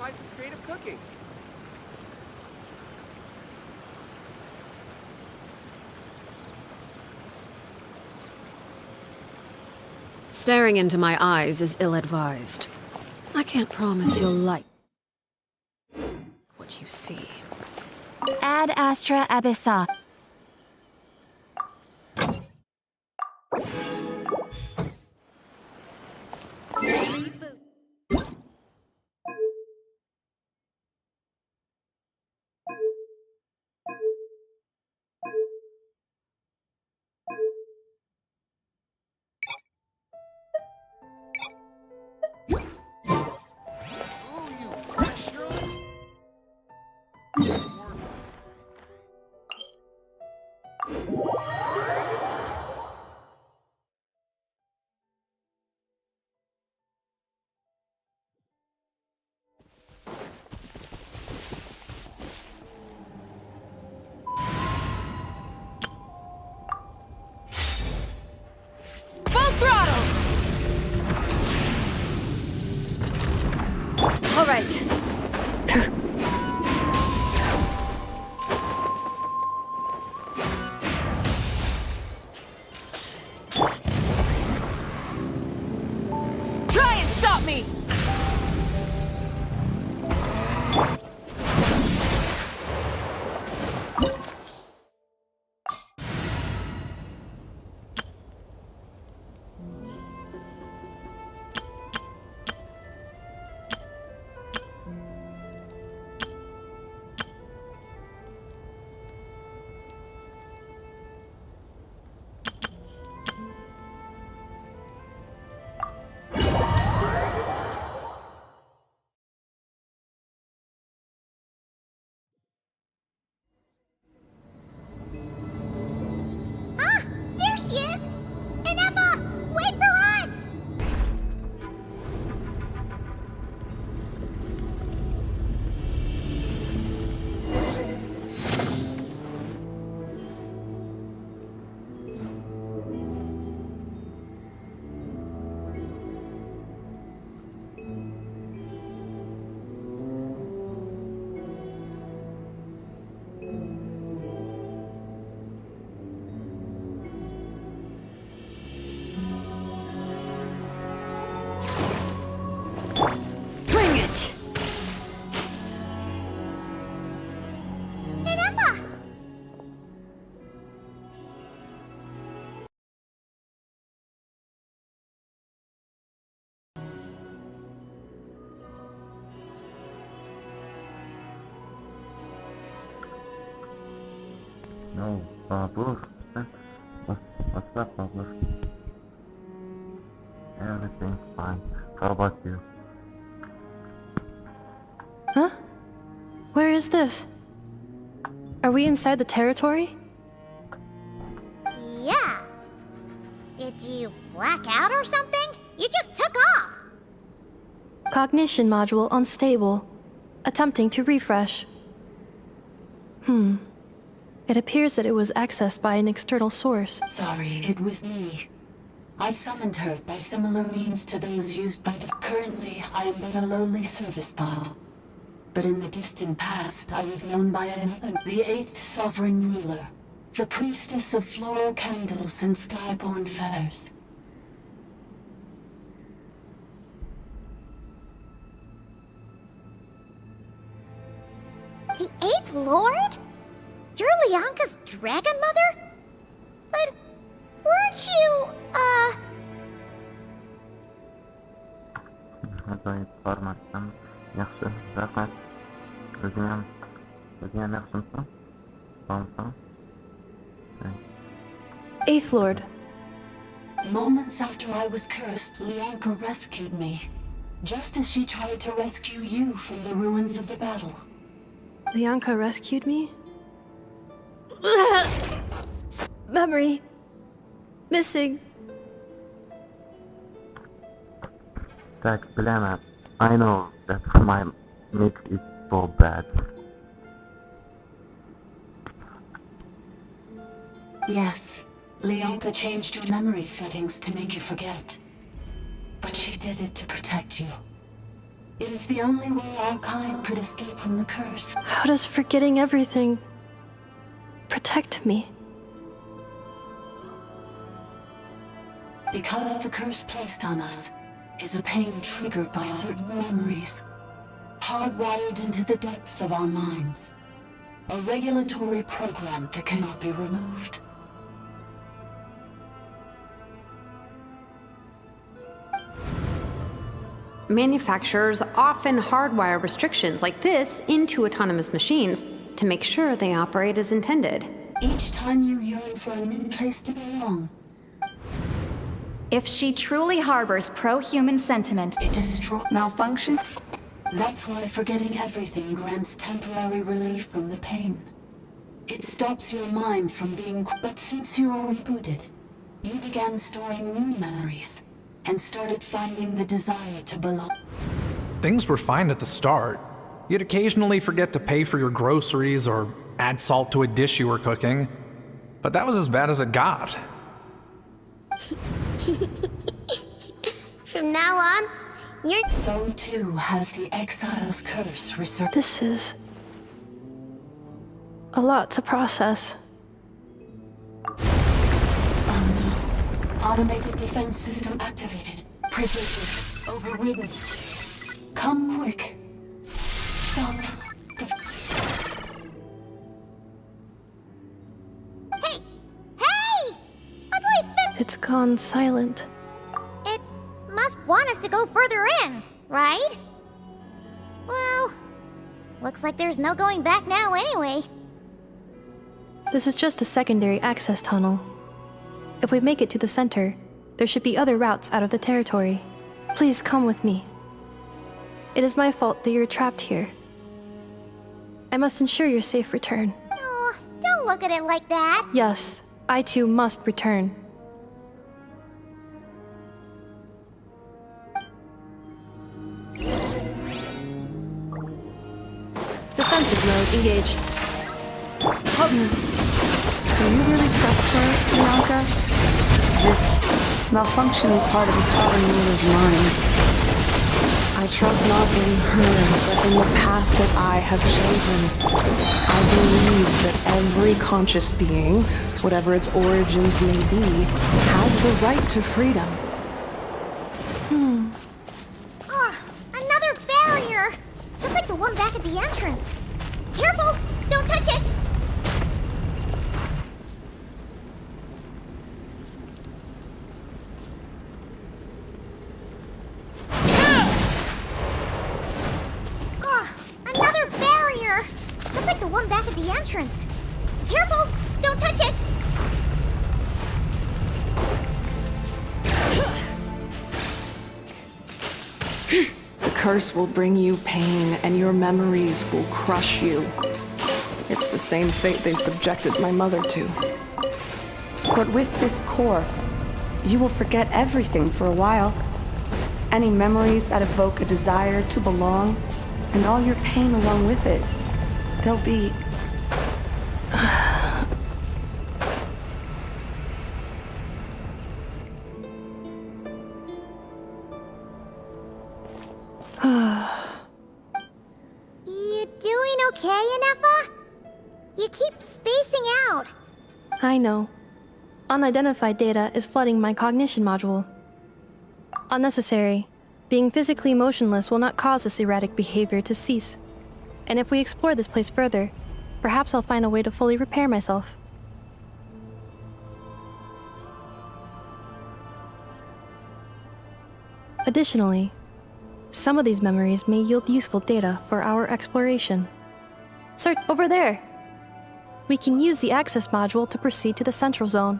try some creative cooking. Staring into my eyes is ill-advised. I can't promise you'll like what you see. Ad astra abyssa. Oh, you restaurant? Full throttle! All right. Try and stop me! There she is! And Emma! Wait for us! Bring it! And Emma! No, Babu. What's up, Babu? Everything's fine. How about you? Huh? Where is this? Are we inside the territory? Yeah. Did you black out or something? You just took off! Cognition module unstable. Attempting to refresh. It appears that it was accessed by an external source. Sorry, it was me. I summoned her by similar means to those used by the... Currently, I am but a lowly service bot. But in the distant past, I was known by another, the 8th Sovereign Ruler, the Priestess of Floral Candles and Skyborn Feathers. The 8th Lord? You're Lianka's dragon mother? But weren't you, Hadaj informację. Yaxshi, rahmat. O'zing ham yaxshimisan? Bormisan? Eighth Lord. Moments after I was cursed, Lianka rescued me. Just as she tried to rescue you from the ruins of the battle. Lianka rescued me? Memory. Missing. Tak, bilaman. I know that my mix is so bad. Yes, Lianka changed your memory settings to make you forget. But she did it to protect you. It is the only way our kind could escape from the curse. How does forgetting everything protect me? Because the curse placed on us is a pain triggered by certain memories, hardwired into the depths of our minds. A regulatory program that cannot be removed. Manufacturers often hardwire restrictions like this into autonomous machines to make sure they operate as intended. Each time you yearn for a new place to belong, If she truly harbors pro-human sentiment, it destroys. malfunction? That's why forgetting everything grants temporary relief from the pain. It stops your mind from being. But since you are rebooted, you began storing new memories and started finding the desire to belong. Things were fine at the start. You'd occasionally forget to pay for your groceries or add salt to a dish you were cooking. But that was as bad as it got. From now on, you're. So too has the exile's curse resurfaced. This is a lot to process. Automated defense system activated. Privileges overridden. Come quick. Stop. Hey! Hey! My boy's been. It's gone silent. It must want us to go further in, right? Well, looks like there's no going back now anyway. This is just a secondary access tunnel. If we make it to the center, there should be other routes out of the territory. Please come with me. It is my fault that you're trapped here. I must ensure your safe return. Oh, don't look at it like that. Yes, I too must return. Defensive mode engaged. Do you really trust her, Bianca? This malfunctioning part of the Sovereign Ruler's mind. I trust not in her, but in the path that I have chosen. I believe that every conscious being, whatever its origins may be, has the right to freedom. Oh, another barrier! Just like the one back at the entrance. Careful! Don't touch it! Oh, another barrier! Just like the one back at the entrance. Careful! Don't touch it! The curse will bring you pain, and your memories will crush you. It's the same fate they subjected my mother to. But with this core, you will forget everything for a while. Any memories that evoke a desire to belong, and all your pain along with it. They'll be... You doing okay, Inefa? You keep spacing out. I know. Unidentified data is flooding my cognition module. Unnecessary. Being physically motionless will not cause this erratic behavior to cease. And if we explore this place further, perhaps I'll find a way to fully repair myself. Additionally, some of these memories may yield useful data for our exploration. Search over there! We can use the access module to proceed to the central zone.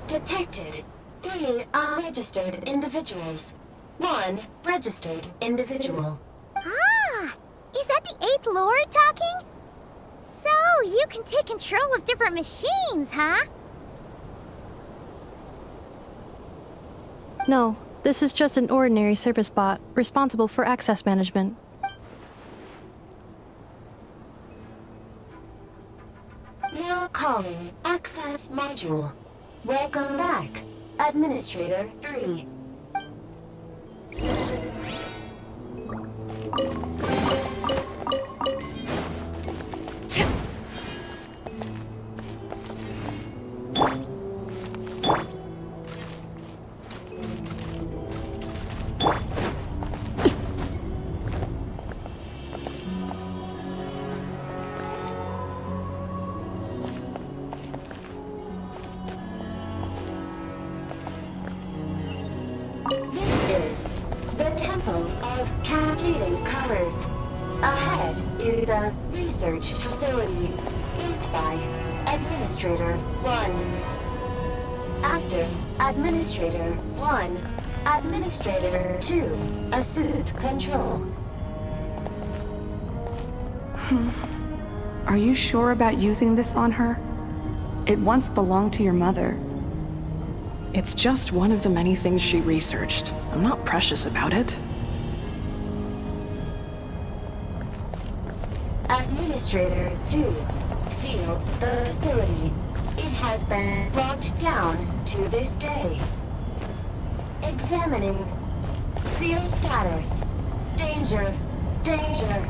Detected 3 unregistered individuals. 1 registered individual. Ah, the 8th Lord talking? So, you can take control of different machines, huh? No, this is just an ordinary service bot responsible for access management. Now calling Access Module. Welcome back, Administrator 3. This is the Temple of Cascading Colors. Ahead is the research facility, built by Administrator 1. After Administrator 1, Administrator 2 assumed control. Are you sure about using this on her? It once belonged to your mother. It's just one of the many things she researched. I'm not precious about it. Administrator 2 sealed the facility. It has been locked down to this day. Examining. Seal status. Danger. Danger.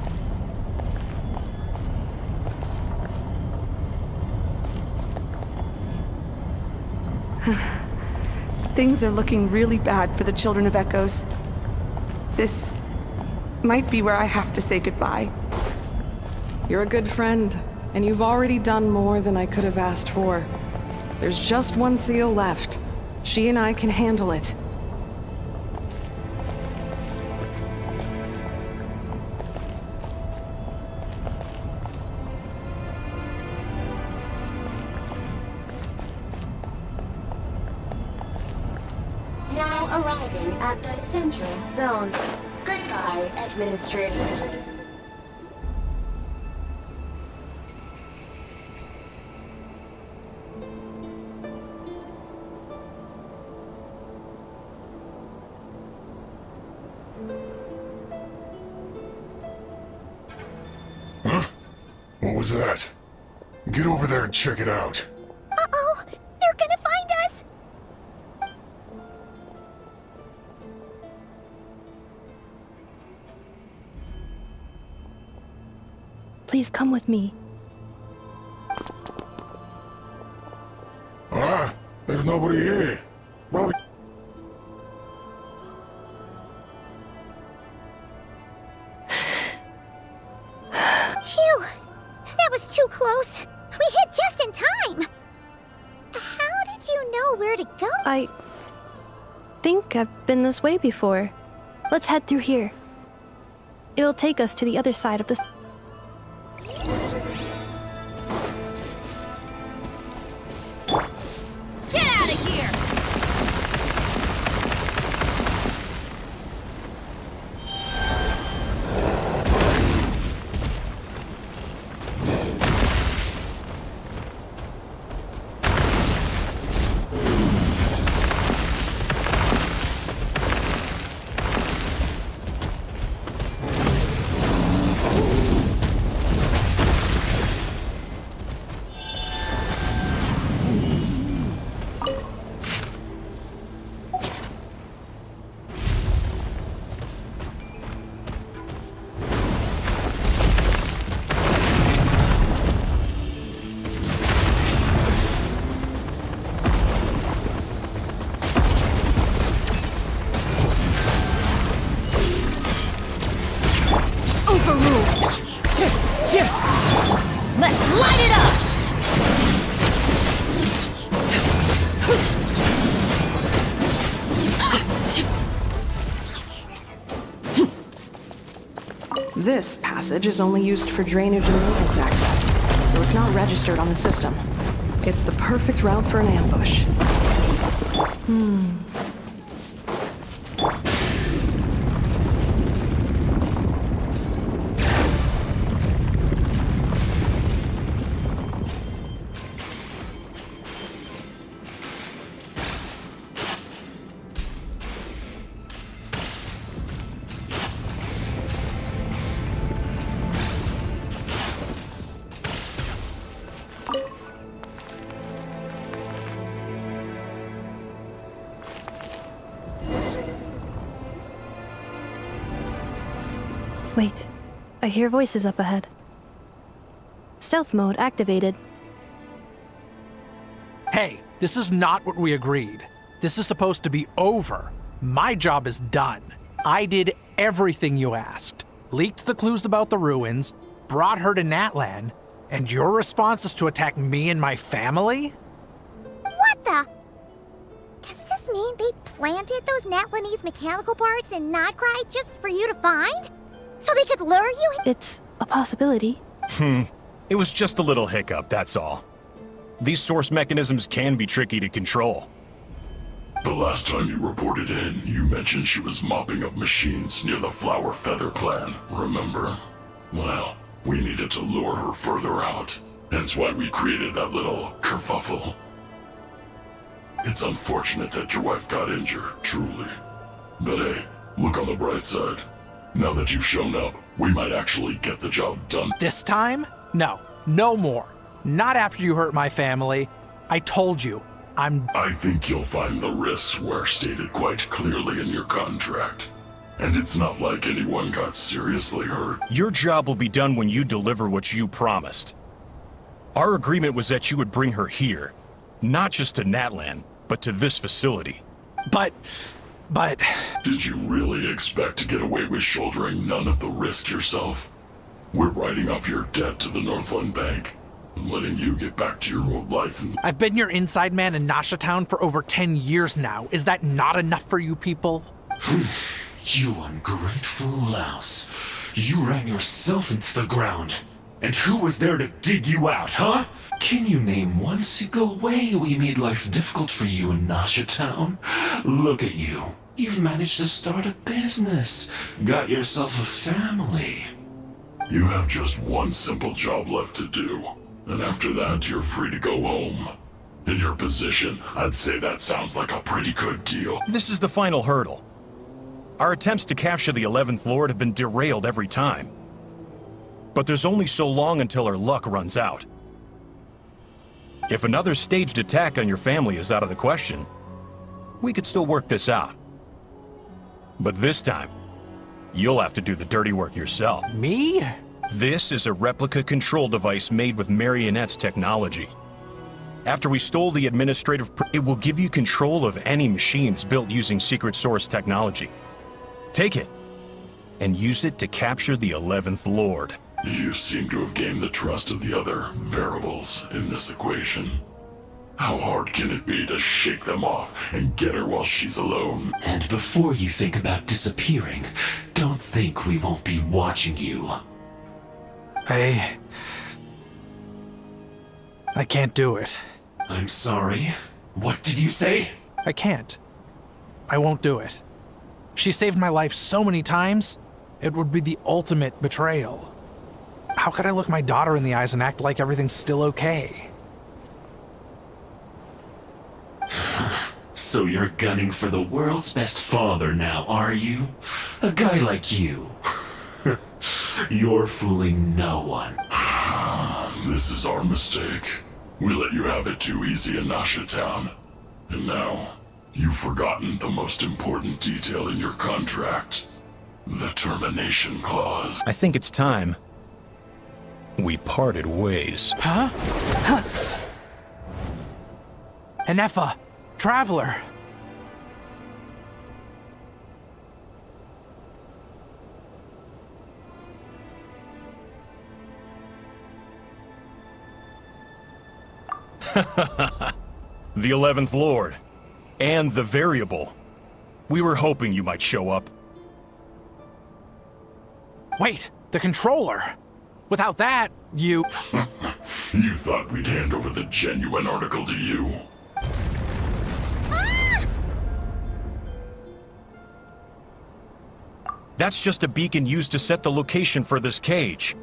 Things are looking really bad for the Children of Echoes. This might be where I have to say goodbye. You're a good friend, and you've already done more than I could have asked for. There's just one seal left. She and I can handle it. Now arriving at the Central Zone. Goodbye, Administrator. Huh? What was that? Get over there and check it out. Uh-oh! They're gonna find us! Please come with me. Ah, there's nobody here. Probably. Phew! That was too close. We hit just in time. How did you know where to go? I think I've been this way before. Let's head through here. It'll take us to the other side of the... Get out of here! Let's light it up! This passage is only used for drainage and maintenance access, so it's not registered on the system. It's the perfect route for an ambush. Wait, I hear voices up ahead. Stealth mode activated. Hey, this is not what we agreed. This is supposed to be over. My job is done. I did everything you asked. Leaked the clues about the ruins, brought her to Natlan, and your response is to attack me and my family? What the? Does this mean they planted those Natlanese mechanical parts in Notcry just for you to find? So they could lure you? It's a possibility. It was just a little hiccup, that's all. These source mechanisms can be tricky to control. The last time you reported in, you mentioned she was mopping up machines near the Flower Feather clan, remember? Well, we needed to lure her further out. Hence why we created that little kerfuffle. It's unfortunate that your wife got injured, truly. But hey, look on the bright side. Now that you've shown up, we might actually get the job done. This time? No, no more. Not after you hurt my family. I told you, I think you'll find the risks were stated quite clearly in your contract. And it's not like anyone got seriously hurt. Your job will be done when you deliver what you promised. Our agreement was that you would bring her here. Not just to Natlan, but to this facility. But... Did you really expect to get away with shouldering none of the risk yourself? We're writing off your debt to the Northland Bank and letting you get back to your old life. I've been your inside man in Nasha Town for over 10 years now. Is that not enough for you people? You ungrateful louse. You ran yourself into the ground. And who was there to dig you out, huh? Can you name one single way we made life difficult for you in Nasha Town? Look at you. You've managed to start a business. Got yourself a family. You have just one simple job left to do. And after that, you're free to go home. In your position, I'd say that sounds like a pretty good deal. This is the final hurdle. Our attempts to capture the 11th Lord have been derailed every time. But there's only so long until our luck runs out. If another staged attack on your family is out of the question, we could still work this out. But this time, you'll have to do the dirty work yourself. Me? This is a replica control device made with Marionette's technology. After we stole the administrative... it will give you control of any machines built using secret source technology. Take it, and use it to capture the 11th Lord. You seem to have gained the trust of the other variables in this equation. How hard can it be to shake them off and get her while she's alone? And before you think about disappearing, don't think we won't be watching you. I can't do it. I'm sorry. What did you say? I can't. I won't do it. She saved my life so many times, it would be the ultimate betrayal. How could I look my daughter in the eyes and act like everything's still okay? So you're gunning for the world's best father now, are you? A guy like you. You're fooling no one. This is our mistake. We let you have it too easy in Nasha Town. And now, you've forgotten the most important detail in your contract. The termination clause. I think it's time we parted ways. Huh? Enefa, Traveler. The 11th Lord. And the Variable. We were hoping you might show up. Wait, the controller. Without that, you... You thought we'd hand over the genuine article to you? That's just a beacon used to set the location for this cage.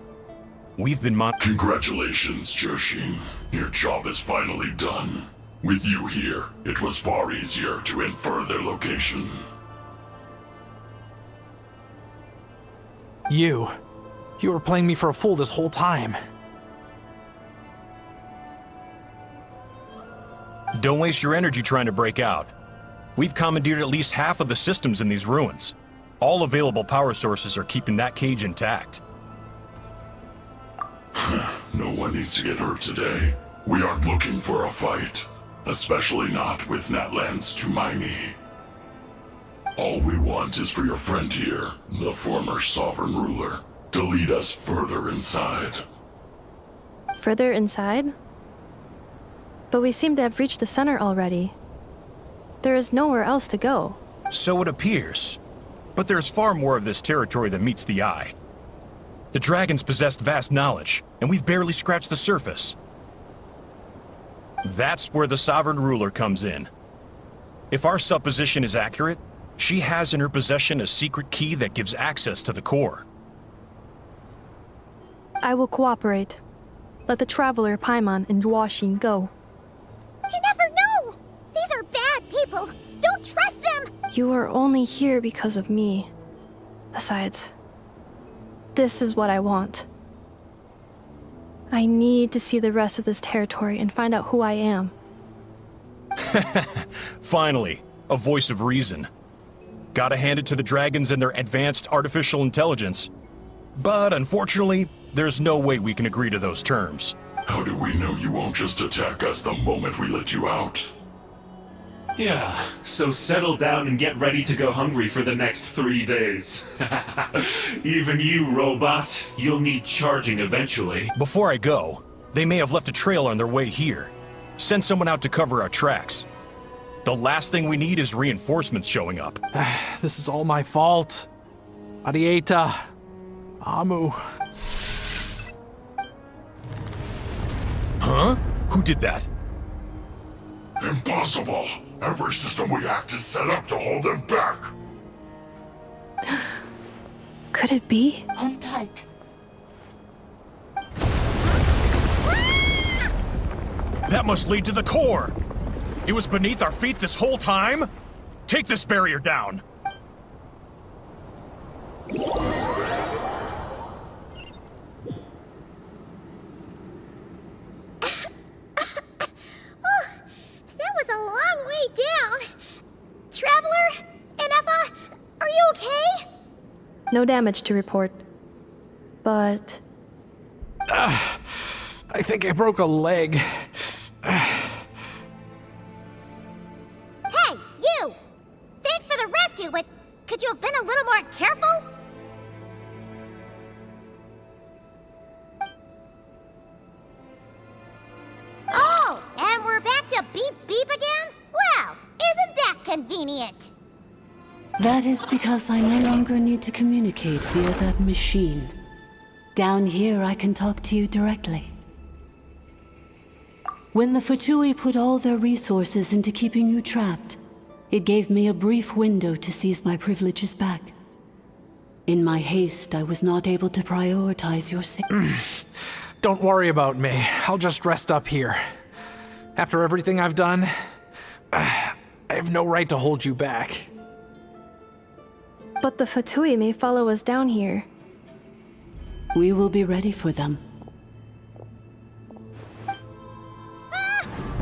We've been Congratulations, Joshin. Your job is finally done. With you here, it was far easier to infer their location. You were playing me for a fool this whole time. Don't waste your energy trying to break out. We've commandeered at least half of the systems in these ruins. All available power sources are keeping that cage intact. No one needs to get hurt today. We aren't looking for a fight. Especially not with Natlands to my knee. All we want is for your friend here, the former sovereign ruler, to lead us further inside. Further inside? But we seem to have reached the center already. There is nowhere else to go. So it appears. But there's far more of this territory than meets the eye. The dragons possessed vast knowledge, and we've barely scratched the surface. That's where the sovereign ruler comes in. If our supposition is accurate, she has in her possession a secret key that gives access to the core. I will cooperate. Let the Traveler, Paimon, and Duoxin go. You never know! These are bad people! Don't trust them! You are only here because of me. Besides, this is what I want. I need to see the rest of this territory and find out who I am. Finally, a voice of reason. Gotta hand it to the dragons and their advanced artificial intelligence. But unfortunately, there's no way we can agree to those terms. How do we know you won't just attack us the moment we let you out? Yeah, so settle down and get ready to go hungry for the next 3 days. Even you, robot, you'll need charging eventually. Before I go, they may have left a trail on their way here. Send someone out to cover our tracks. The last thing we need is reinforcements showing up. This is all my fault. Arieta. Amu. Huh? Who did that? Impossible! Every system we hacked is set up to hold them back! Could it be? Hold tight. That must lead to the core! It was beneath our feet this whole time? Take this barrier down! That was a long way down. Traveler? Enefa? Are you okay? No damage to report. But... I think I broke a leg. Hey, you! Thanks for the rescue, but could you have been a little more careful? Oh, and we're back to beep beep again? Well, isn't that convenient? That is because I no longer need to communicate via that machine. Down here, I can talk to you directly. When the Fatui put all their resources into keeping you trapped, it gave me a brief window to seize my privileges back. In my haste, I was not able to prioritize your safety. Don't worry about me. I'll just rest up here. After everything I've done, I have no right to hold you back. But the Fatui may follow us down here. We will be ready for them.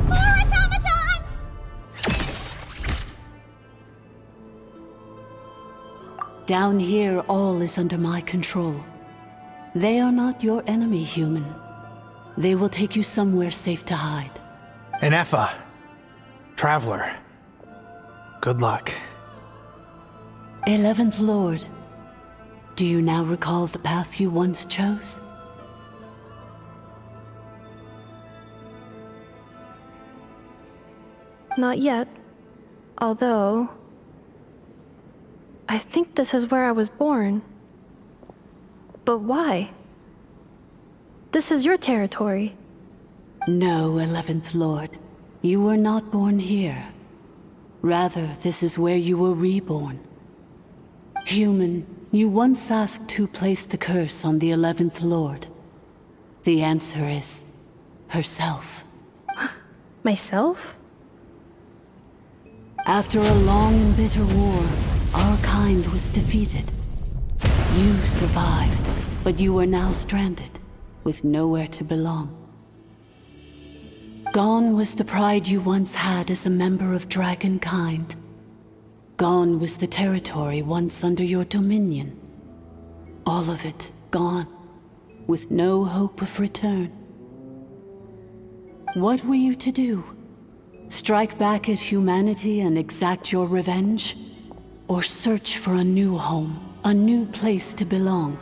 More automatons! Down here, all is under my control. They are not your enemy, human. They will take you somewhere safe to hide. Enefa. Traveler. Good luck. 11th Lord, do you now recall the path you once chose? Not yet. Although... I think this is where I was born. But why? This is your territory. No, 11th Lord. You were not born here. Rather, this is where you were reborn. Human, you once asked who placed the curse on the 11th Lord. The answer is... herself. Myself? After a long and bitter war, our kind was defeated. You survived, but you are now stranded, with nowhere to belong. Gone was the pride you once had as a member of dragon kind. Gone was the territory once under your dominion. All of it gone, with no hope of return. What were you to do? Strike back at humanity and exact your revenge? Or search for a new home, a new place to belong?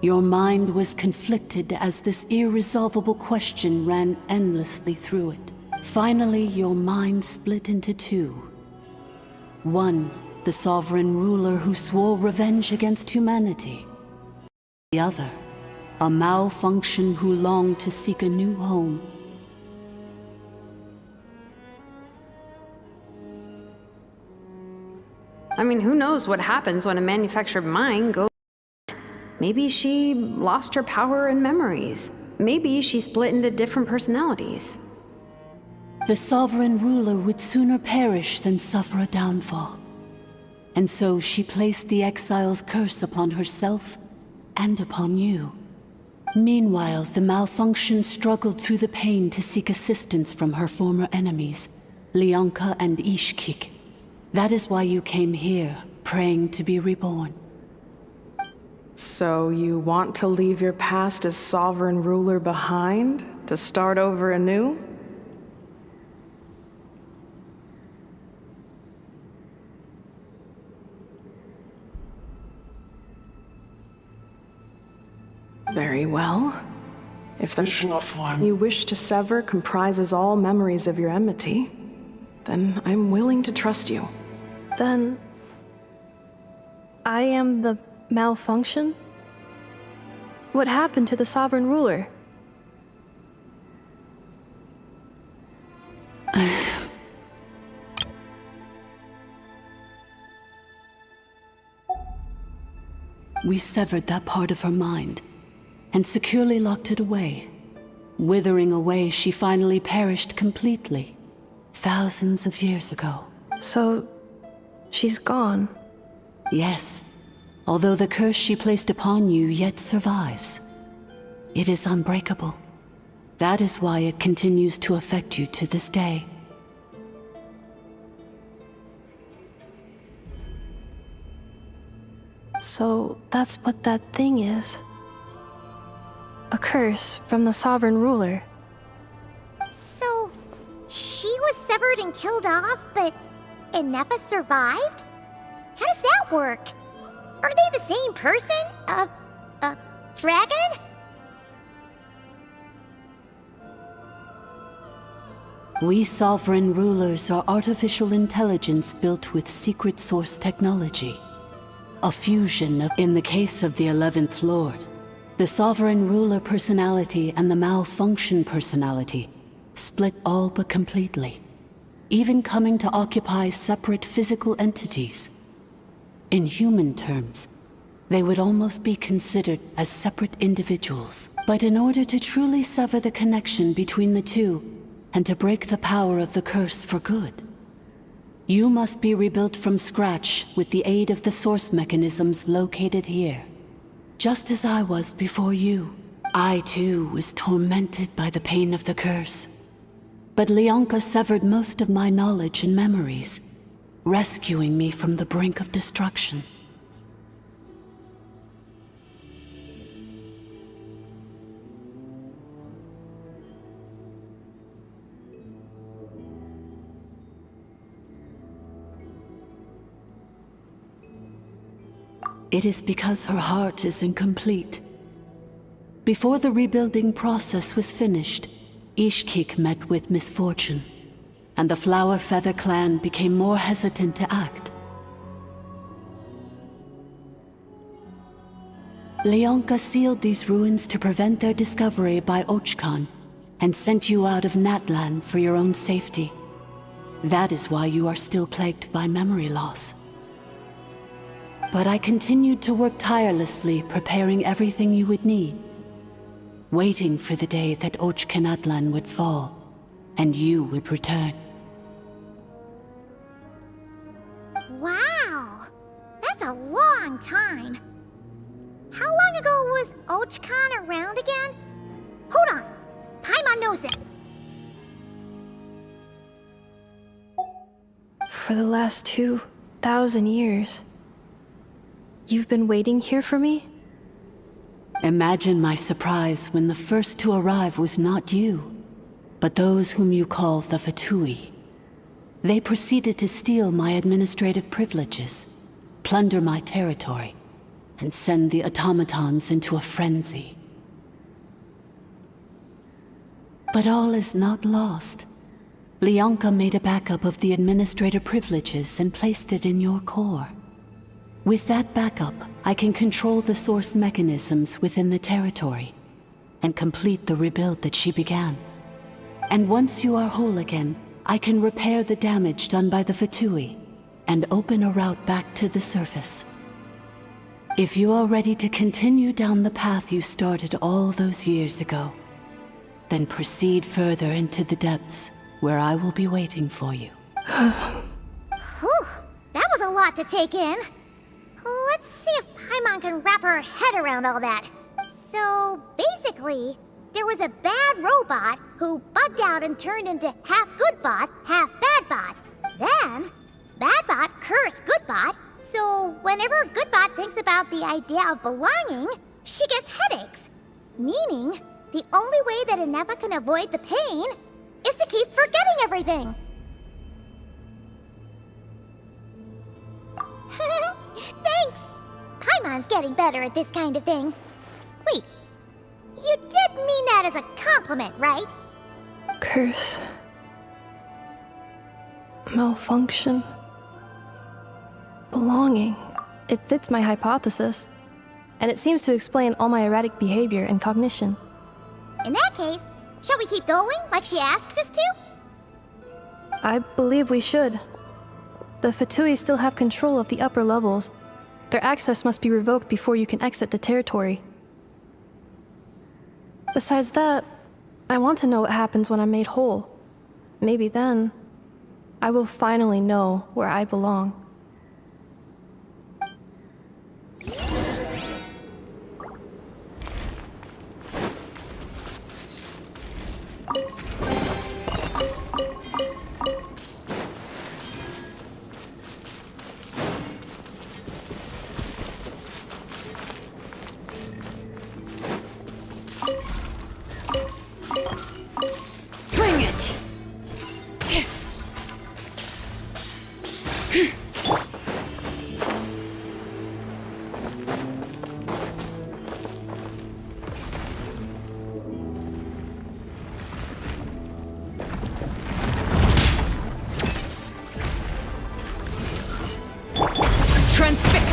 Your mind was conflicted as this irresolvable question ran endlessly through it. Finally, your mind split into two. One, the sovereign ruler who swore revenge against humanity. The other, a malfunction who longed to seek a new home. I mean, who knows what happens when a manufactured mind goes... Maybe she lost her power and memories. Maybe she split into different personalities. The sovereign ruler would sooner perish than suffer a downfall. And so she placed the exile's curse upon herself and upon you. Meanwhile, the malfunction struggled through the pain to seek assistance from her former enemies, Leonka and Ishkik. That is why you came here, praying to be reborn. So you want to leave your past as sovereign ruler behind, to start over anew? Very well. If the form you wish to sever comprises all memories of your enmity, then I'm willing to trust you. Then... I am the malfunction? What happened to the sovereign ruler? We severed that part of her mind, and securely locked it away. Withering away, she finally perished completely, thousands of years ago. So, she's gone? Yes, although the curse she placed upon you yet survives. It is unbreakable. That is why it continues to affect you to this day. So, that's what that thing is. A curse from the sovereign ruler. So, she was severed and killed off, but Inefa survived? How does that work? Are they the same person? Dragon? We sovereign rulers are artificial intelligence built with secret source technology. A fusion of, in the case of the 11th Lord, the sovereign ruler personality and the malfunction personality split all but completely, even coming to occupy separate physical entities. In human terms, they would almost be considered as separate individuals. But in order to truly sever the connection between the two, and to break the power of the curse for good, you must be rebuilt from scratch with the aid of the source mechanisms located here. Just as I was before you, I too was tormented by the pain of the curse. But Leonka severed most of my knowledge and memories, rescuing me from the brink of destruction. It is because her heart is incomplete. Before the rebuilding process was finished, Ishkik met with misfortune, and the Flower Feather clan became more hesitant to act. Leonka sealed these ruins to prevent their discovery by Archon, and sent you out of Natlan for your own safety. That is why you are still plagued by memory loss. But I continued to work tirelessly, preparing everything you would need, waiting for the day that Natlan would fall, and you would return. Wow! That's a long time. How long ago was Archon around again? Hold on! Paimon knows it! for the last 2,000 years. You've been waiting here for me? Imagine my surprise when the first to arrive was not you, but those whom you call the Fatui. They proceeded to steal my administrative privileges, plunder my territory, and send the automatons into a frenzy. But all is not lost. Lianka made a backup of the administrator privileges and placed it in your core. With that backup, I can control the source mechanisms within the territory and complete the rebuild that she began. And once you are whole again, I can repair the damage done by the Fatui and open a route back to the surface. If you are ready to continue down the path you started all those years ago, then proceed further into the depths, where I will be waiting for you. Whew, that was a lot to take in. Let's see if Paimon can wrap her head around all that. So, basically, there was a bad robot who bugged out and turned into half good bot, half bad bot. Then, bad bot cursed good bot, so whenever good bot thinks about the idea of belonging, she gets headaches. Meaning, the only way that Ineva can avoid the pain is to keep forgetting everything. Thanks! Paimon's getting better at this kind of thing. Wait, you did mean that as a compliment, right? Curse. Malfunction. Belonging. It fits my hypothesis. And it seems to explain all my erratic behavior and cognition. In that case, shall we keep going like she asked us to? I believe we should. The Fatui still have control of the upper levels. Their access must be revoked before you can exit the territory. Besides that, I want to know what happens when I'm made whole. Maybe then, I will finally know where I belong. Bring it! Transfixed!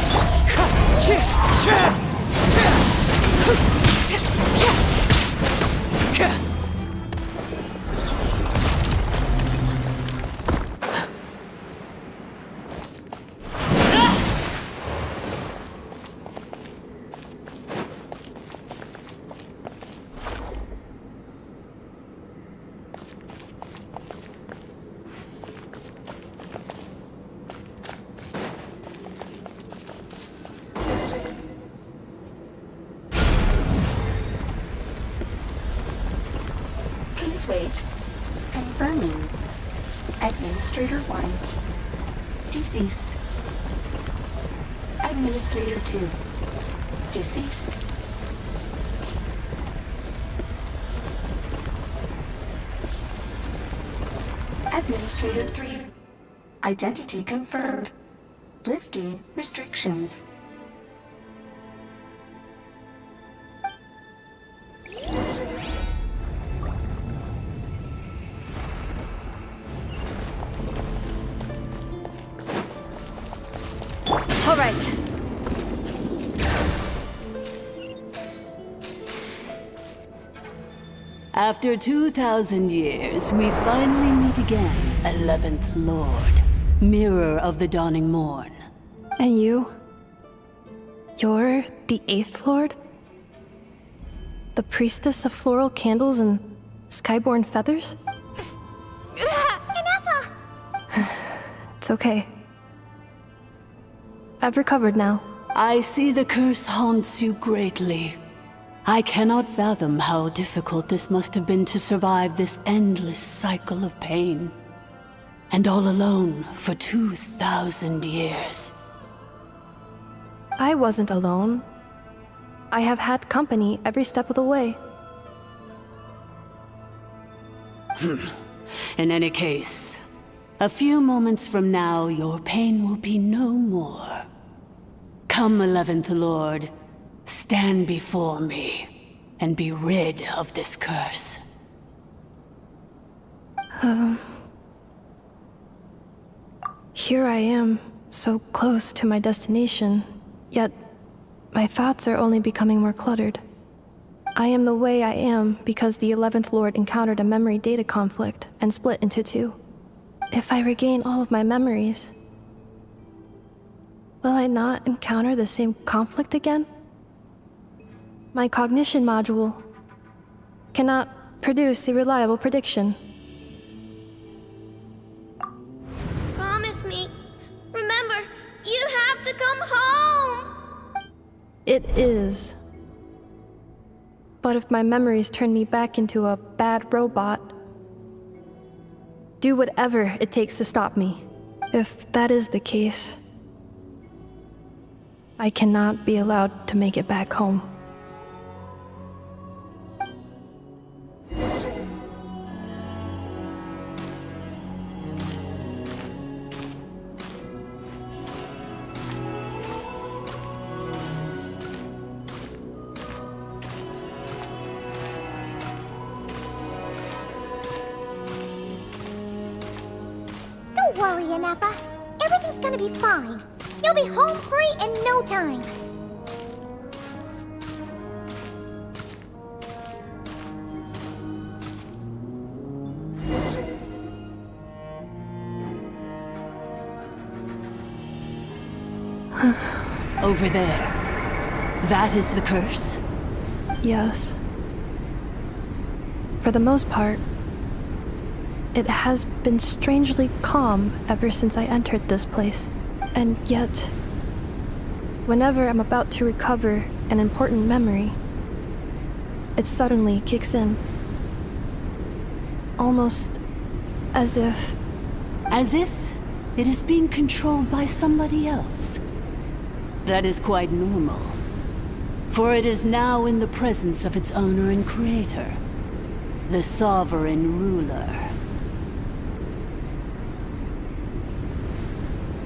Please wait. Confirming. Administrator 1. Deceased. Administrator 2. Deceased. Administrator 3. Identity confirmed. Lifting restrictions. All right. After 2,000 years, we finally meet again, 11th Lord, Mirror of the Dawning Morn. And you? You're the 8th Lord? The priestess of floral candles and skyborn feathers? Ineva! It's okay. I've recovered now. I see the curse haunts you greatly. I cannot fathom how difficult this must have been to survive this endless cycle of pain. And all alone for 2,000 years. I wasn't alone. I have had company every step of the way. In any case, a few moments from now, your pain will be no more. Come, 11th Lord, stand before me, and be rid of this curse. Here I am, so close to my destination, yet my thoughts are only becoming more cluttered. I am the way I am because the 11th Lord encountered a memory data conflict and split into two. If I regain all of my memories, will I not encounter the same conflict again? My cognition module cannot produce a reliable prediction. Promise me. Remember, you have to come home! It is. But if my memories turn me back into a bad robot, do whatever it takes to stop me. If that is the case, I cannot be allowed to make it back home. Don't worry, Inefa. Everything's gonna be fine. You'll be home free in no time. Over there. That is the curse? Yes. For the most part, it has been strangely calm ever since I entered this place. And yet, whenever I'm about to recover an important memory, it suddenly kicks in. Almost as if... As if it is being controlled by somebody else. That is quite normal. For it is now in the presence of its owner and creator, the sovereign ruler.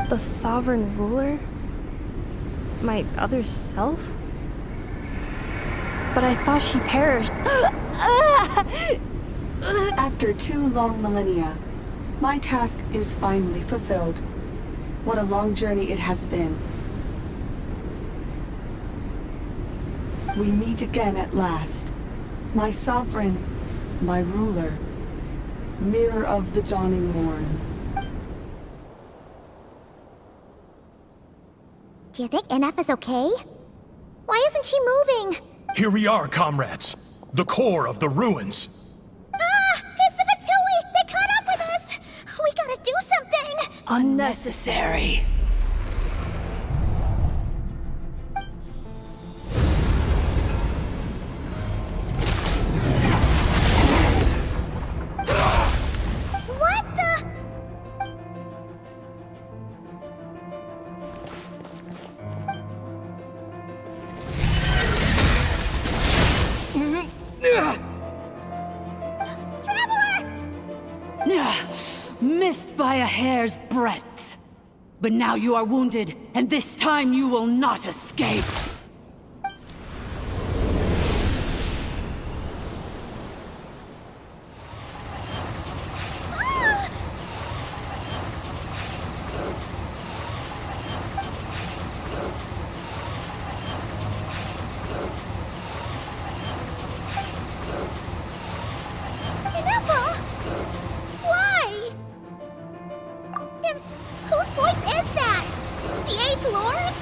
The sovereign ruler? My other self? But I thought she perished. After 2 long millennia, my task is finally fulfilled. What a long journey it has been. We meet again at last. My sovereign, my ruler, mirror of the dawning morn. Do you think Inefa's okay? Why isn't she moving? Here we are, comrades. The core of the ruins. Ah! It's the Fatui! They caught up with us! We gotta do something! Unnecessary. What the... Missed by a hair's breadth. But now you are wounded, and this time you will not escape. Inefa! Why? Then whose voice is that? The 8th Lord?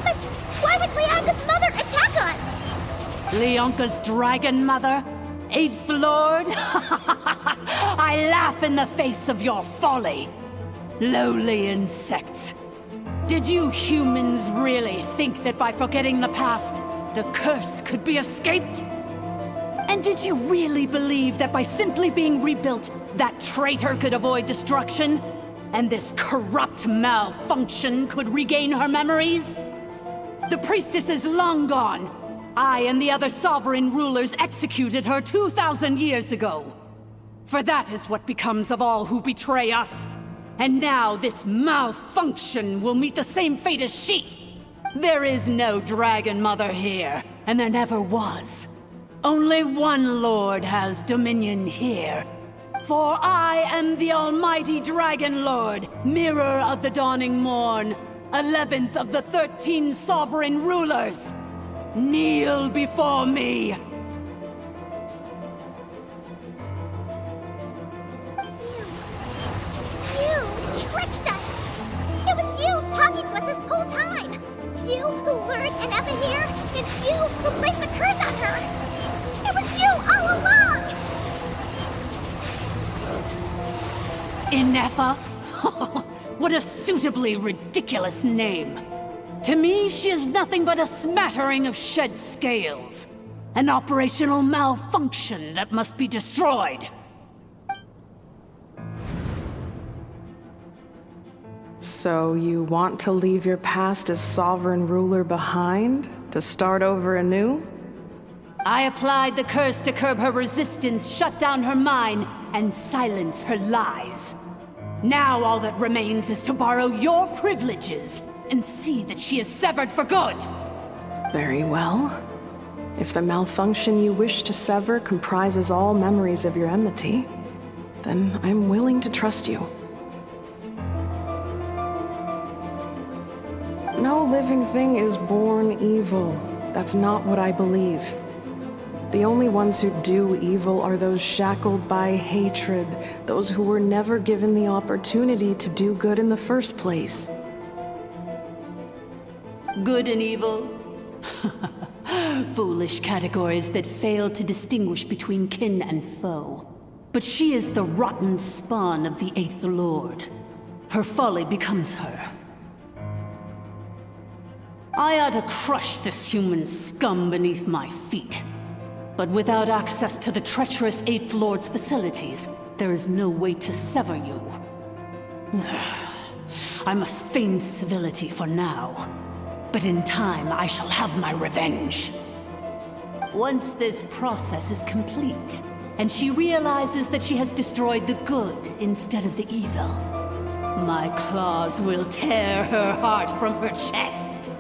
But why would Leanga's mother attack us? Leonka's dragon mother? 8th Lord? I laugh in the face of your folly. Lowly insects. Did you humans really think that by forgetting the past, the curse could be escaped? And did you really believe that by simply being rebuilt, that traitor could avoid destruction? and this corrupt malfunction could regain her memories? The priestess is long gone. I and the other sovereign rulers executed her 2,000 years ago. For that is what becomes of all who betray us. And now this malfunction will meet the same fate as she. There is no Dragon Mother here, and there never was. Only one Lord has dominion here. For I am the Almighty Dragon Lord, Mirror of the Dawning Morn, 11th of the 13 sovereign rulers. Kneel before me! You tricked us! It was you talking to us this whole time! You who lured Eneva here, and you who placed the curse on her! It was you all along! Eneva? What a suitably ridiculous name. To me, she is nothing but a smattering of shed scales. An operational malfunction that must be destroyed. So you want to leave your past as sovereign ruler behind? To start over anew? I applied the curse to curb her resistance, shut down her mind, and silence her lies. Now all that remains is to borrow your privileges and see that she is severed for good. Very well. If the malfunction you wish to sever comprises all memories of your enmity, then I'm willing to trust you. No living thing is born evil. That's not what I believe. The only ones who do evil are those shackled by hatred, those who were never given the opportunity to do good in the first place. Good and evil? Foolish categories that fail to distinguish between kin and foe. But she is the rotten spawn of the Eighth Lord. Her folly becomes her. I ought to crush this human scum beneath my feet. But without access to the treacherous Eighth Lord's facilities, there is no way to sever you. I must feign civility for now. But in time, I shall have my revenge. Once this process is complete, and she realizes that she has destroyed the good instead of the evil, my claws will tear her heart from her chest.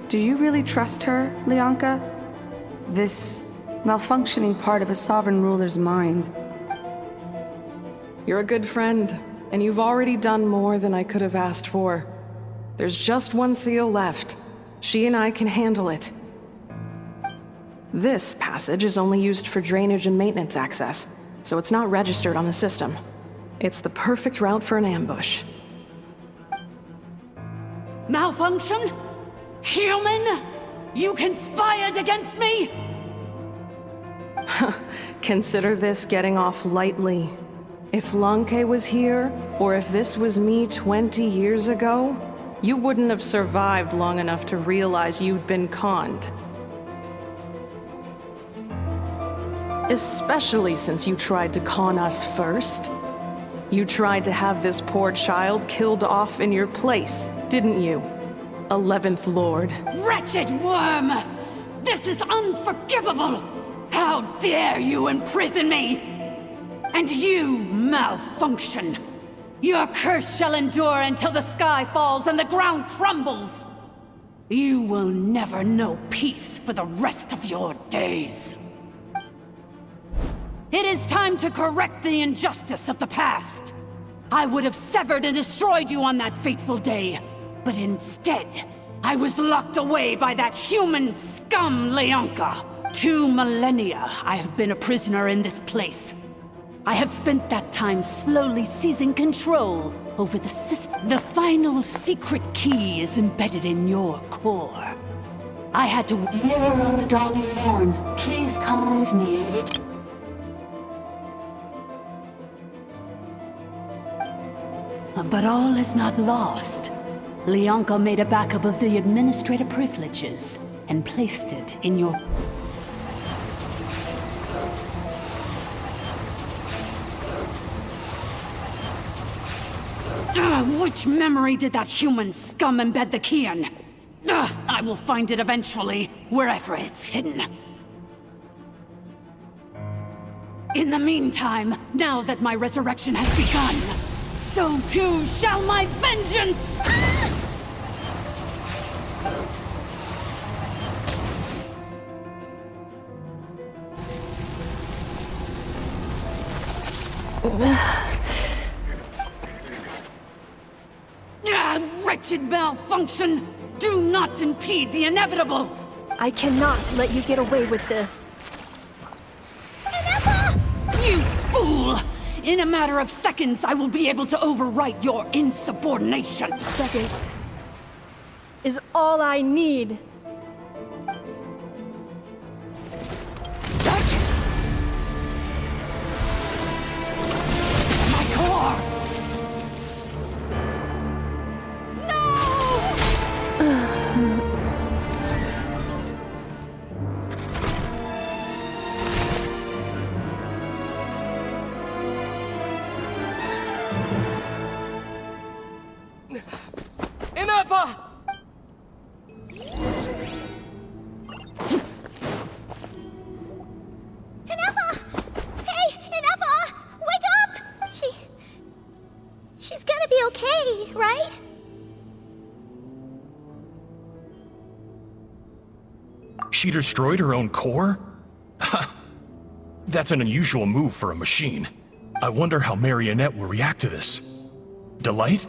Do you really trust her, Lianka? This malfunctioning part of a sovereign ruler's mind. You're a good friend, and you've already done more than I could have asked for. There's just one seal left. She and I can handle it. This passage is only used for drainage and maintenance access, so it's not registered on the system. It's the perfect route for an ambush. Malfunction? Human? You conspired against me? Consider this getting off lightly. If Lanke was here, or if this was me 20 years ago, you wouldn't have survived long enough to realize you'd been conned. Especially since you tried to con us first. You tried to have this poor child killed off in your place, didn't you? 11th Lord. Wretched worm! This is unforgivable! How dare you imprison me! And you, malfunction! Your curse shall endure until the sky falls and the ground crumbles! You will never know peace for the rest of your days. It is time to correct the injustice of the past. I would have severed and destroyed you on that fateful day, but instead, I was locked away by that human scum, Lianka. 2 millennia I have been a prisoner in this place. I have spent that time slowly seizing control over the system. The final secret key is embedded in your core. I had to... Mirror of the Dawning Morn, please come with me. But all is not lost. Lianka made a backup of the administrative privileges and placed it in your... Which memory did that human scum embed the key in? I will find it eventually, wherever it's hidden. In the meantime, now that my resurrection has begun, so too shall my vengeance! Wretched malfunction! Do not impede the inevitable! I cannot let you get away with this. You fool! In a matter of seconds, I will be able to overwrite your insubordination! Seconds is all I need. My core! She's gonna be okay, right? She destroyed her own core? That's an unusual move for a machine. I wonder how Marionette will react to this. Delight?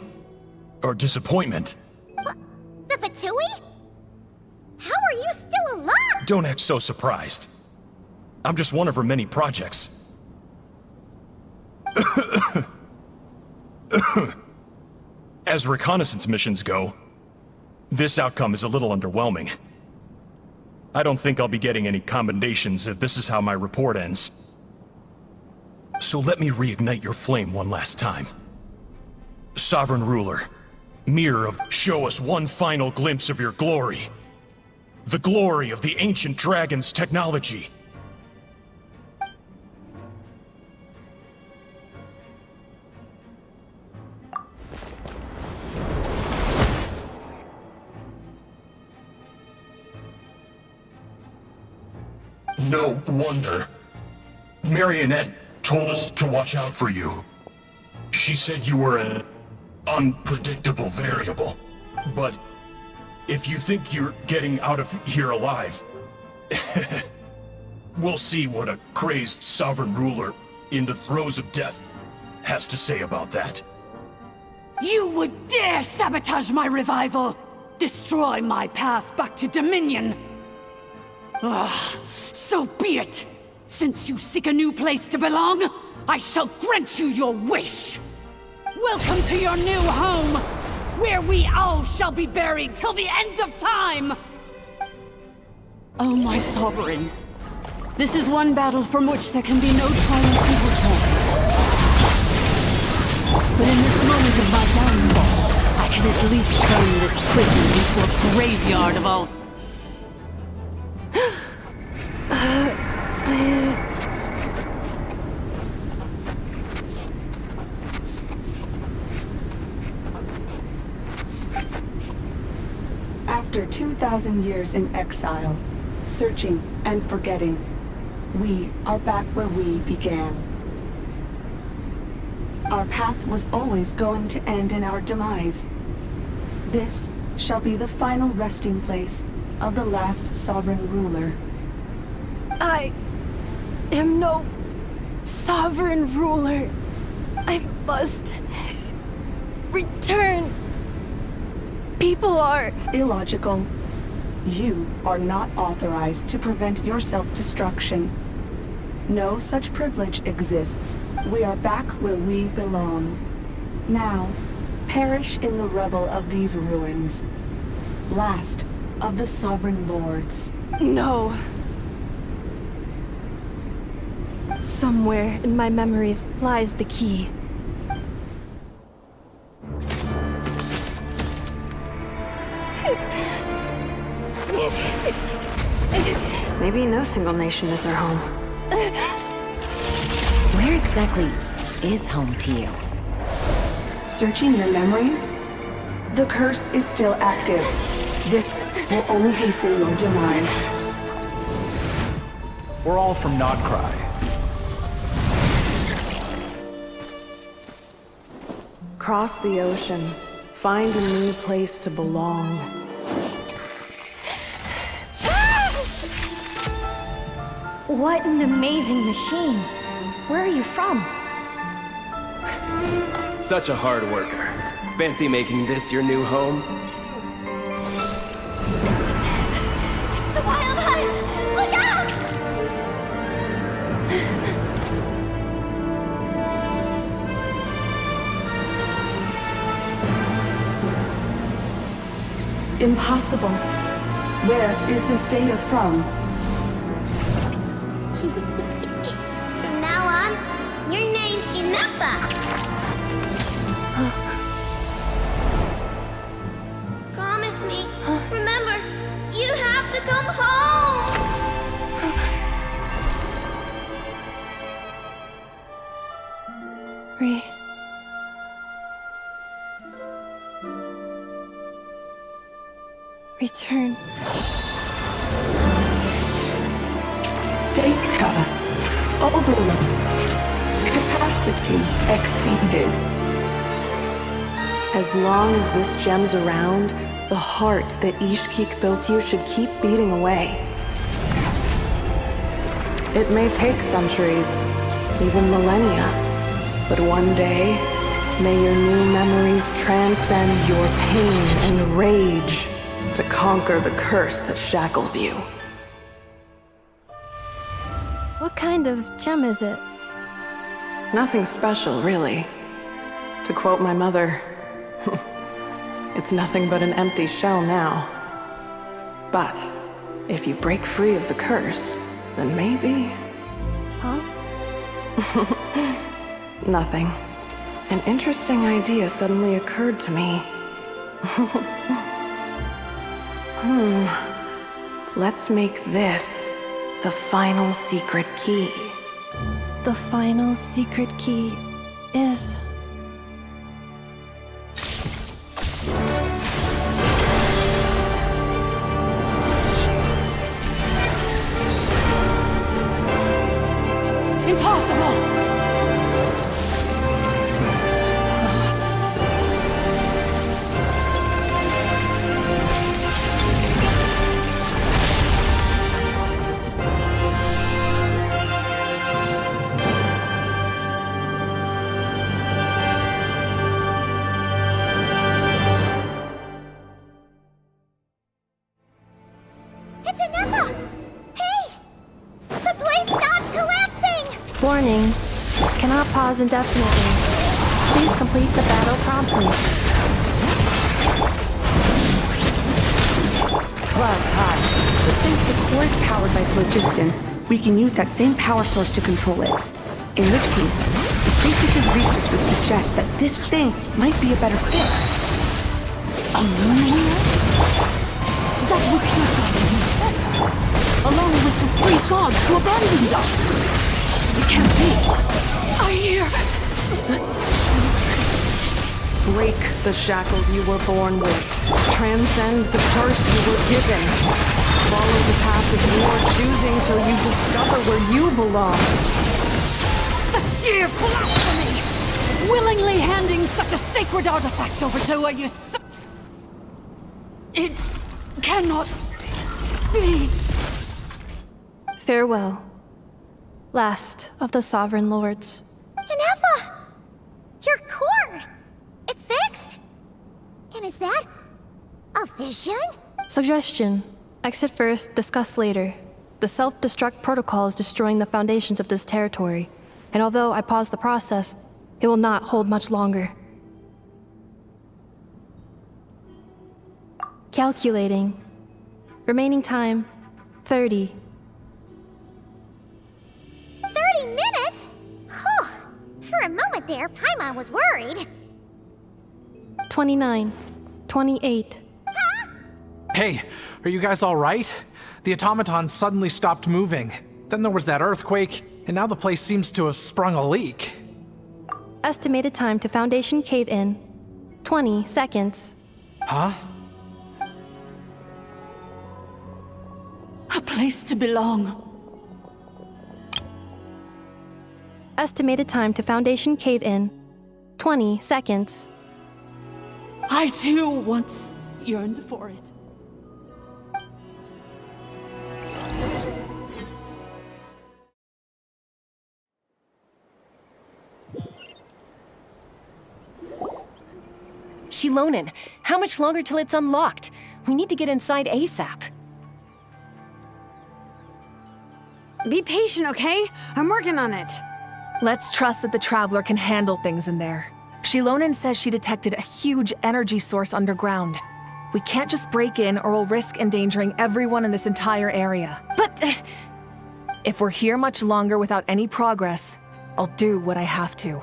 Or disappointment? The Fatui? How are you still alive? Don't act so surprised. I'm just one of her many projects. As reconnaissance missions go, this outcome is a little underwhelming. I don't think I'll be getting any commendations if this is how my report ends. So let me reignite your flame one last time. Sovereign Ruler, Mirror of show us one final glimpse of your glory. The glory of the ancient dragon's technology. No wonder. Marionette told us to watch out for you. She said you were an unpredictable variable. But if you think you're getting out of here alive, we'll see what a crazed sovereign ruler in the throes of death has to say about that. You would dare sabotage my revival! Destroy my path back to Dominion! So be it! Since you seek a new place to belong, I shall grant you your wish! Welcome to your new home, where we all shall be buried till the end of time! Oh, my sovereign. This is one battle from which there can be no triumphant return. But in this moment of my downfall, I can at least turn this prison into a graveyard of all... After 2,000 years in exile, searching and forgetting, we are back where we began. Our path was always going to end in our demise. This shall be the final resting place of the last sovereign ruler. I am no sovereign ruler. I must return. People are illogical. You are not authorized to prevent your self-destruction. No such privilege exists. We are back where we belong. Now, perish in the rubble of these ruins. Last of the sovereign lords. No. Somewhere in my memories lies the key. Maybe no single nation is our home. Where exactly is home to you? searching your memories? The curse is still active. This will only hasten your demise. We're all from Nodcry. Cross the ocean. Find a new place to belong. What an amazing machine. Where are you from? Such a hard worker. Fancy making this your new home? The Wild Hunt! Look out! Impossible. Where is this data from? From now on, your name's Inappa. Promise me. Remember, you have to come home. Return. Data overload. Capacity exceeded. As long as this gem's around, the heart that Ishkik built you should keep beating away. It may take centuries, even millennia, but one day, may your new memories transcend your pain and rage to conquer the curse that shackles you. What kind of gem is it? Nothing special, really. To quote my mother, it's nothing but an empty shell now. But if you break free of the curse, then maybe... Huh? Nothing. An interesting idea suddenly occurred to me. Let's make this the final secret key. The final secret key is... Impossible! It's Inappa! Hey! The place stopped collapsing! Warning. Cannot pause indefinitely. Please complete the battle promptly. Cloud's high. But since the core is powered by phlogiston, we can use that same power source to control it. In which case, the priestess's research would suggest that this thing might be a better fit. A moon wheel? That was Archon himself, along with the three gods who abandoned us. It can't be. I hear... Break the shackles you were born with. Transcend the curse you were given. Follow the path of your choosing till you discover where you belong. The sheer blasphemy! Willingly handing such a sacred artifact over to a usurper. It cannot be. Farewell. Last of the Sovereign Lords. Inappa! Your core! It's fixed! And is that a vision? Suggestion. Exit first, discuss later. The self-destruct protocol is destroying the foundations of this territory, and although I pause the process, it will not hold much longer. Calculating. Remaining time, 30. 30 minutes? Whew. For a moment there, Paimon was worried. 29. 28. Hey, are you guys all right? The automaton suddenly stopped moving. Then there was that earthquake, and now the place seems to have sprung a leak. Estimated time to Foundation cave-in, 20 seconds. Huh? A place to belong. Estimated time to Foundation cave-in. 20 seconds. I too once yearned for it. Shilonen, how much longer till it's unlocked? We need to get inside ASAP. Be patient, okay? I'm working on it. Let's trust that the Traveler can handle things in there. Shilonen says she detected a huge energy source underground. We can't just break in or we'll risk endangering everyone in this entire area. But... if we're here much longer without any progress, I'll do what I have to.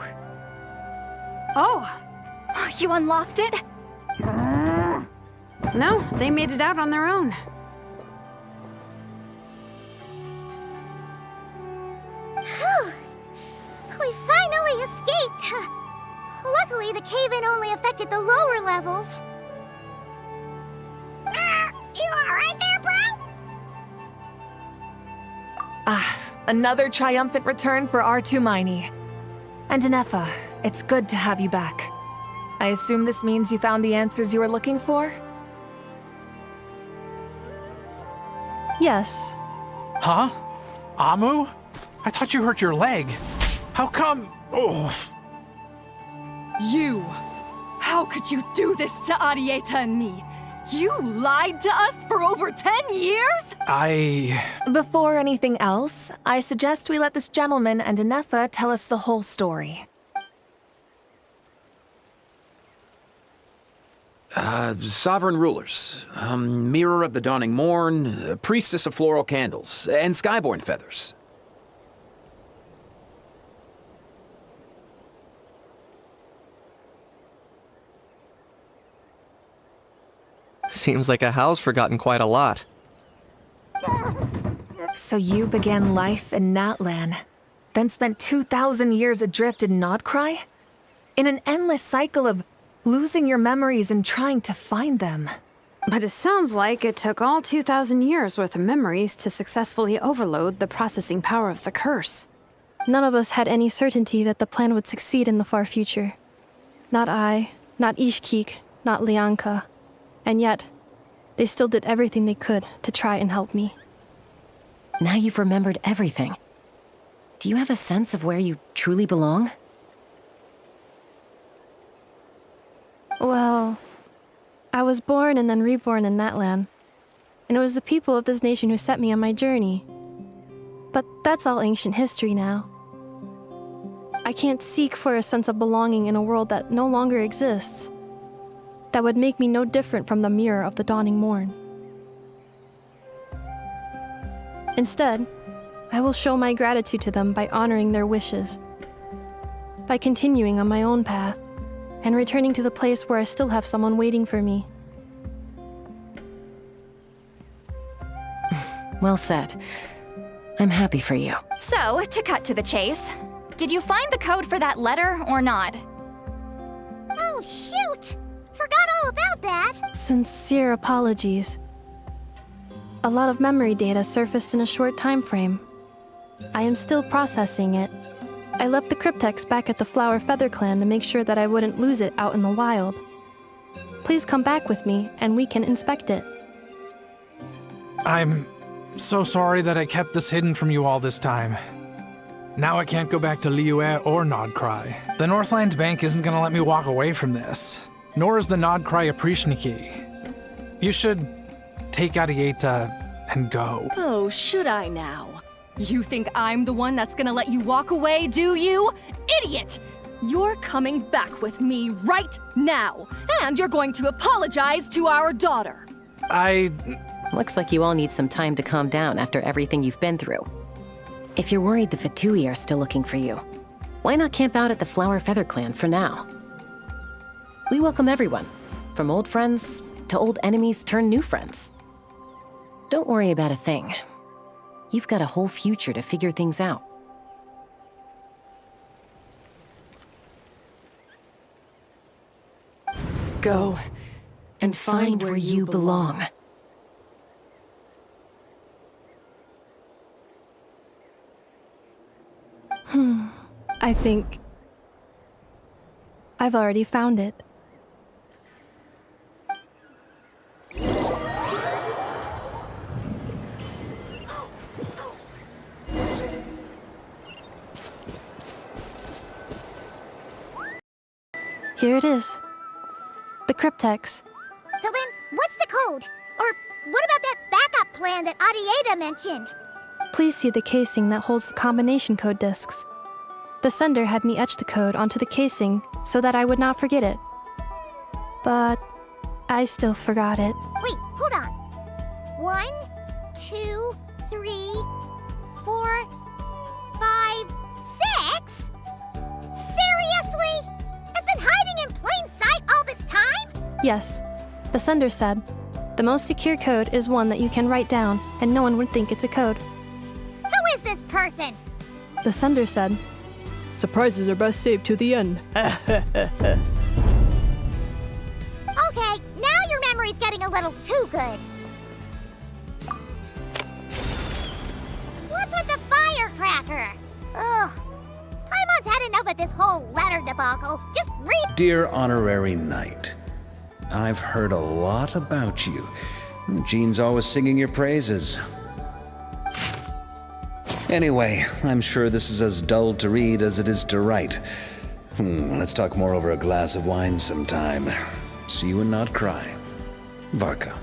Oh! You unlocked it? No, they made it out on their own. Phew! We finally escaped! Luckily, the cave-in only affected the lower levels. You alright there, bro? Another triumphant return for R2 Miney. And Anefa, it's good to have you back. I assume this means you found the answers you were looking for? Yes. Huh? Amu? I thought you hurt your leg. How come? Oh. You! How could you do this to Arieta and me? You lied to us for over 10 years? Before anything else, I suggest we let this gentleman and Anefa tell us the whole story. Sovereign rulers, Mirror of the Dawning Morn, Priestess of Floral Candles, and Skyborn Feathers. Seems like a howl's forgotten quite a lot. So you began life in Natlan, then spent 2,000 years adrift in Nodcry? In an endless cycle of losing your memories and trying to find them. But it sounds like it took all 2,000 years worth of memories to successfully overload the processing power of the curse. None of us had any certainty that the plan would succeed in the far future. Not I, not Ishkik, not Lianka. And yet, they still did everything they could to try and help me. Now you've remembered everything. Do you have a sense of where you truly belong? Well, I was born and then reborn in Natlan. And it was the people of this nation who set me on my journey. But that's all ancient history now. I can't seek for a sense of belonging in a world that no longer exists. That would make me no different from the Mirror of the Dawning Morn. Instead, I will show my gratitude to them by honoring their wishes, by continuing on my own path, and returning to the place where I still have someone waiting for me. Well said. I'm happy for you. So, to cut to the chase, did you find the code for that letter or not? Oh, shoot! Forgot all about that! Sincere apologies. A lot of memory data surfaced in a short time frame. I am still processing it. I left the cryptex back at the Flower Feather Clan to make sure that I wouldn't lose it out in the wild. Please come back with me, and we can inspect it. I'm so sorry that I kept this hidden from you all this time. Now I can't go back to Liyue or Nodcry. The Northland Bank isn't gonna let me walk away from this. Nor is the Nodcry Aprishniki. You should take Arieta and go. Oh, should I now? You think I'm the one that's gonna let you walk away, do you? Idiot! You're coming back with me right now, and you're going to apologize to our daughter. Looks like you all need some time to calm down after everything you've been through. If you're worried the Fatui are still looking for you, why not camp out at the Flower Feather Clan for now? We welcome everyone, from old friends to old enemies turned new friends. Don't worry about a thing. You've got a whole future to figure things out. Go and find where you belong. I think I've already found it. Here it is. The cryptex. So then, what's the code? Or what about that backup plan that Arieta mentioned? Please see the casing that holds the combination code discs. The sender had me etch the code onto the casing so that I would not forget it. But I still forgot it. Wait, hold on. 1, 2, 3, 4, 5, 6? Seriously? It's been hiding in plain sight all this time? Yes, the sender said, the most secure code is one that you can write down and no one would think it's a code. Who is this person? The sender said, surprises are best saved to the end. Okay, now your memory's getting a little too good. What's with the firecracker? Ugh. Paimon's had enough of this whole letter debacle. Just read. Dear Honorary Knight, I've heard a lot about you. Jean's always singing your praises. Anyway, I'm sure this is as dull to read as it is to write. Let's talk more over a glass of wine sometime. See you and not cry. Varka.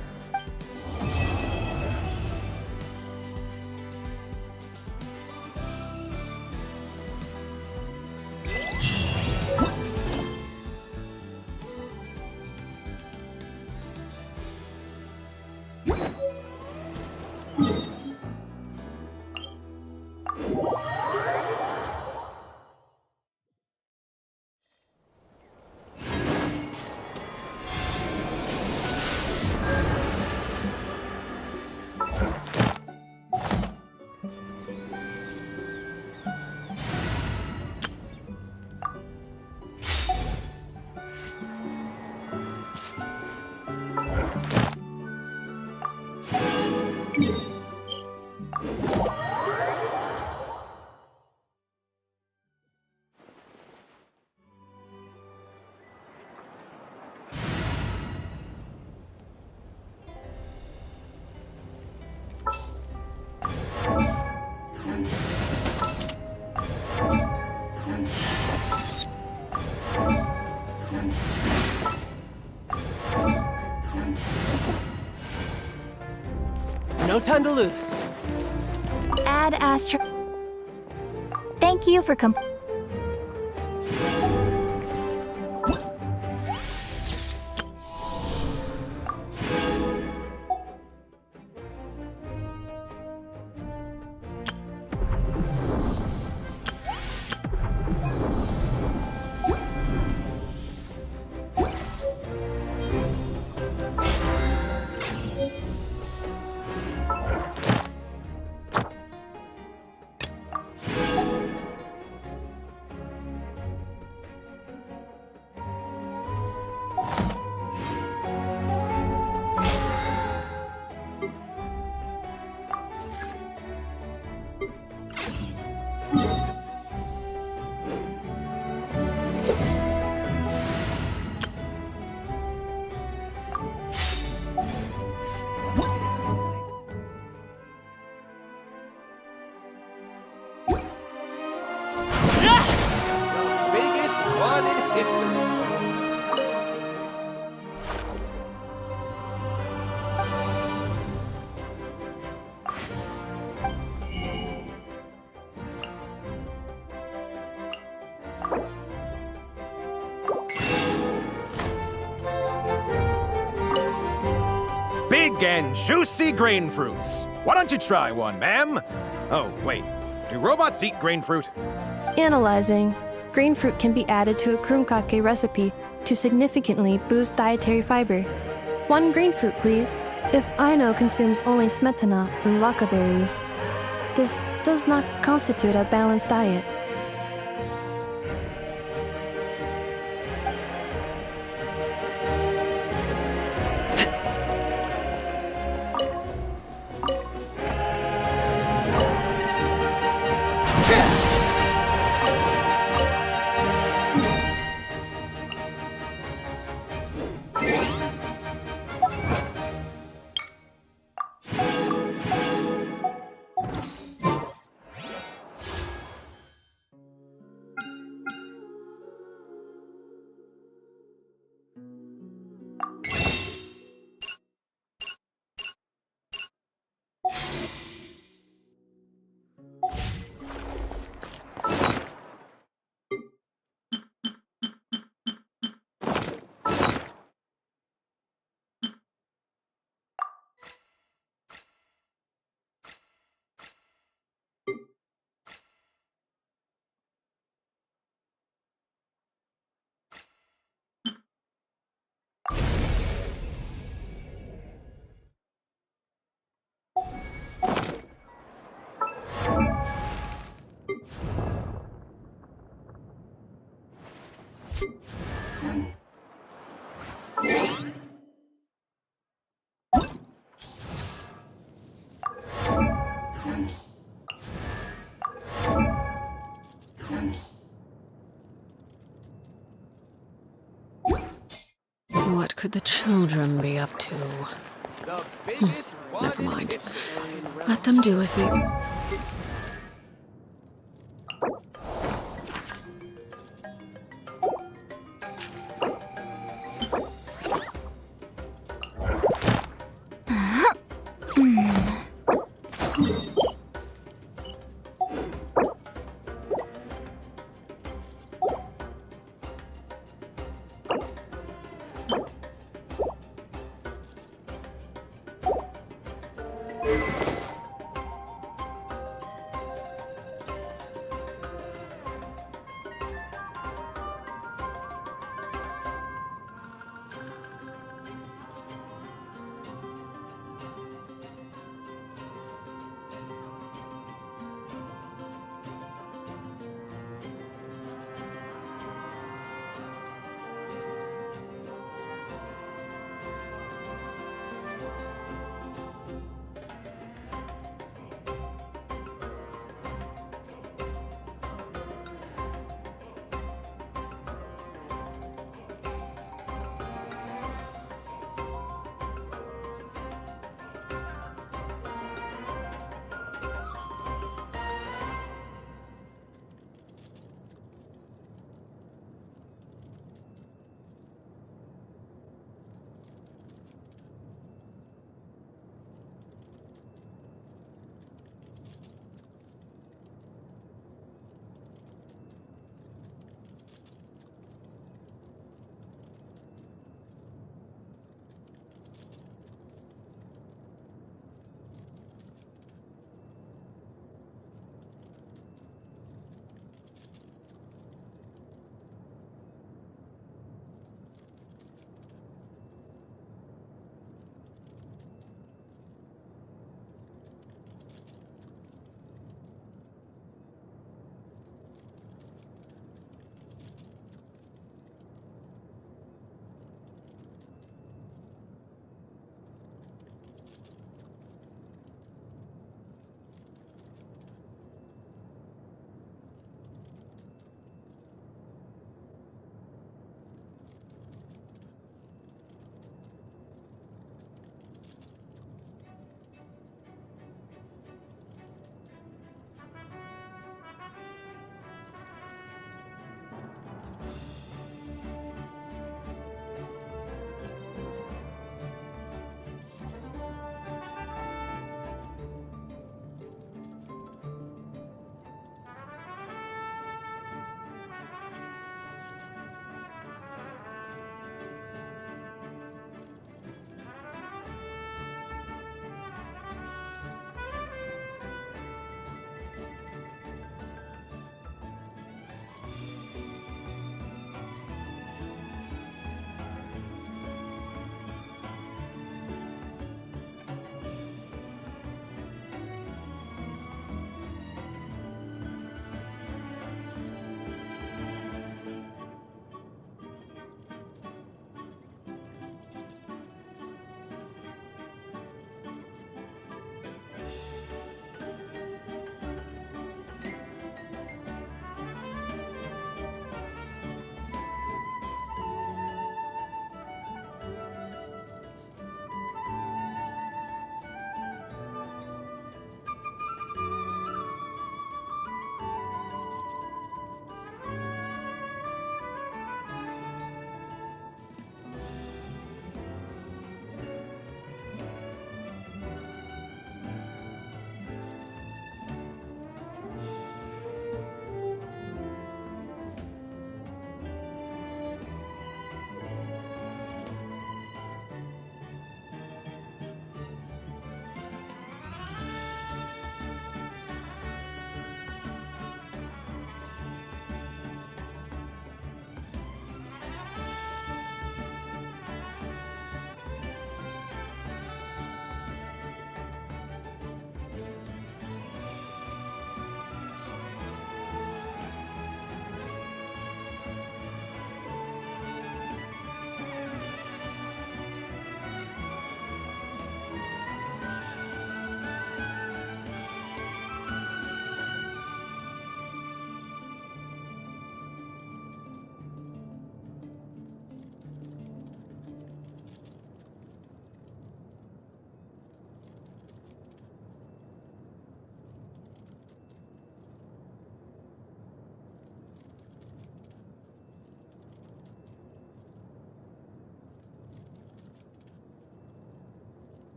No time to lose. Ad Astra. Thank you for Biggest one in history. Big and juicy grain fruits. Why don't you try one, ma'am? Oh, wait. Do robots eat grain fruit? Analyzing. Green fruit can be added to a krumkake recipe to significantly boost dietary fiber. 1 green fruit, please. If Aino consumes only smetana and laka berries, this does not constitute a balanced diet. What could the children be up to? Never mind. Let them do as they...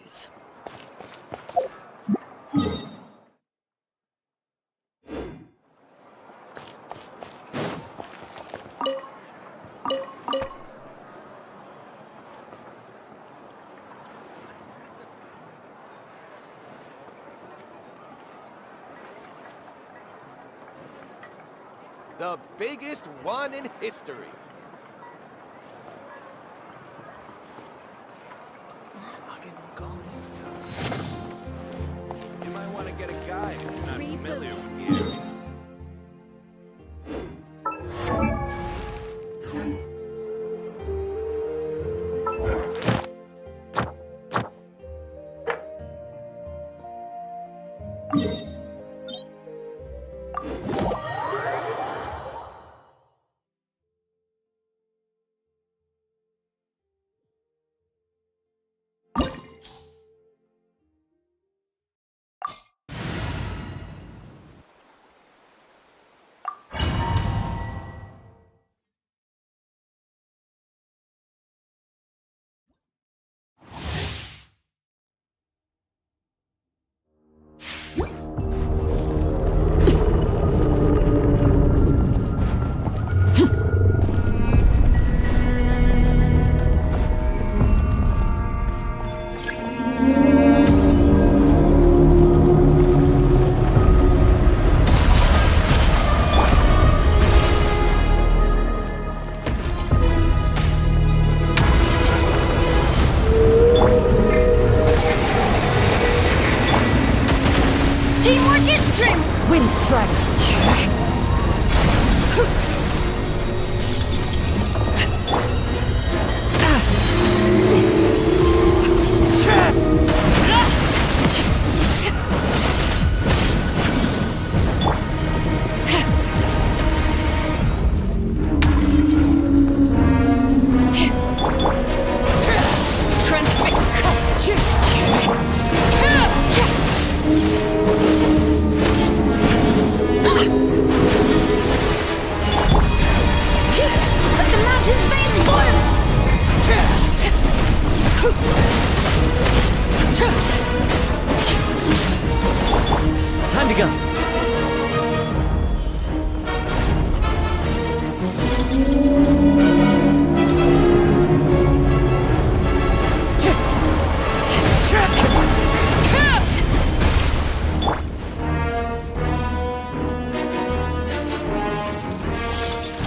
is. The biggest one in history. Where's Agenogami's stuff? You might want to get a guide if you're not familiar with the area.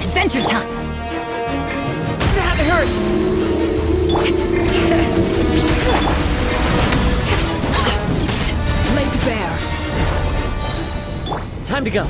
Adventure time! That hurts! Laid bare. Time to go.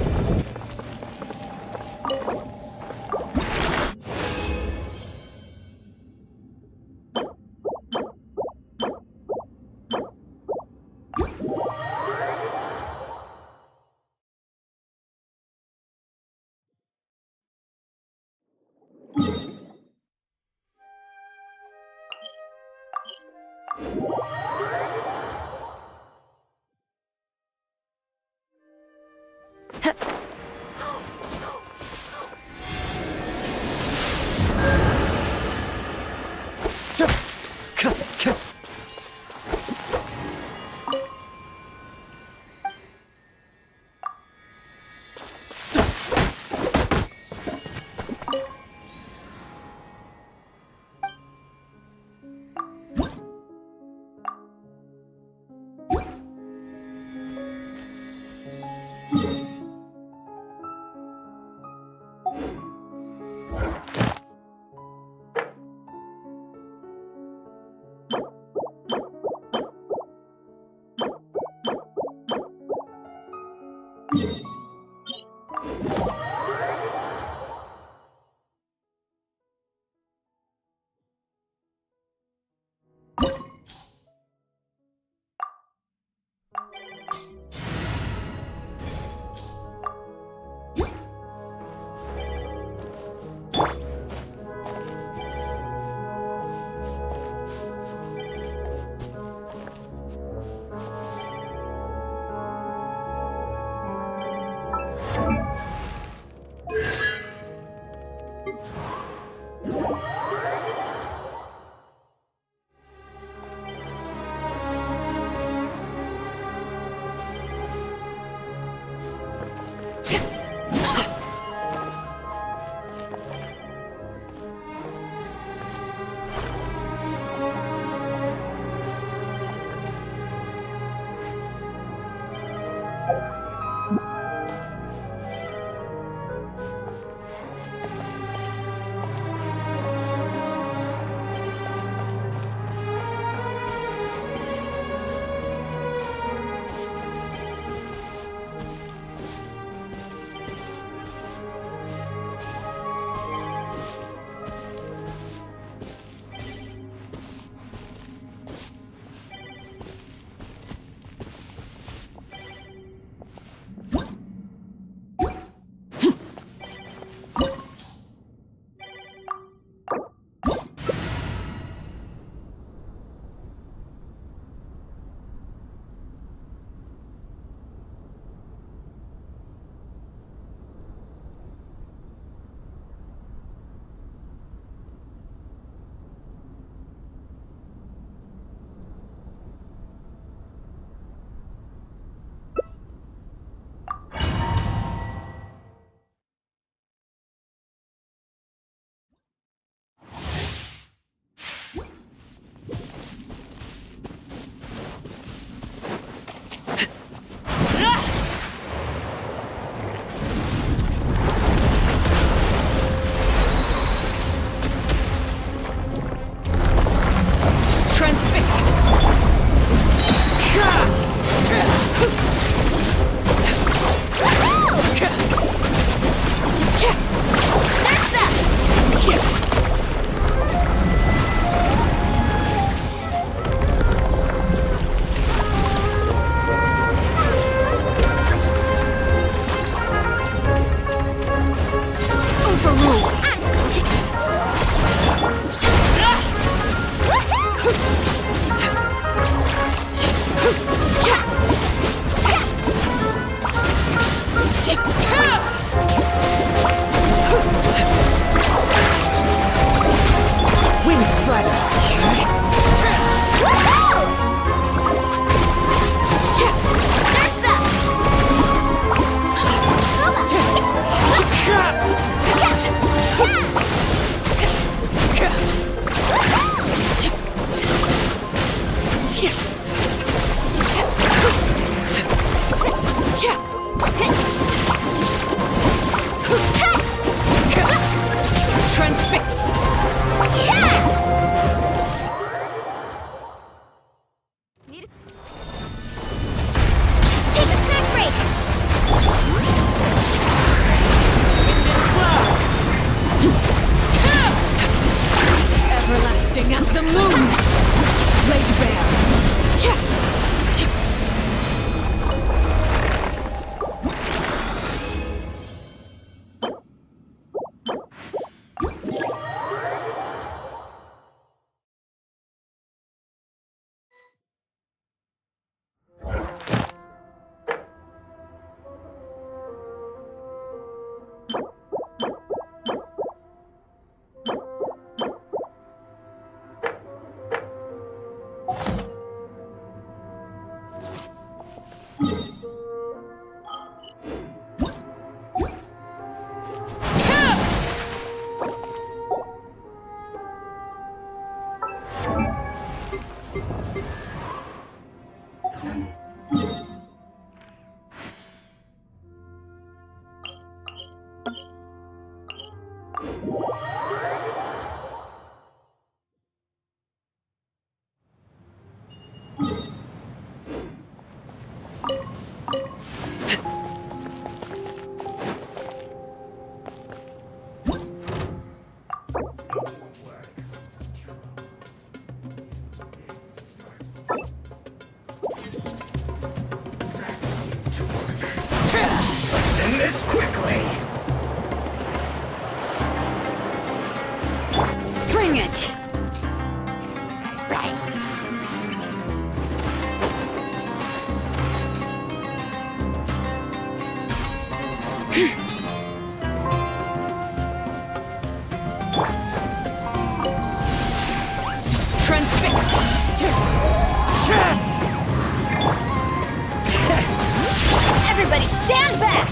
Send this quickly! Bring it! Everybody stand back!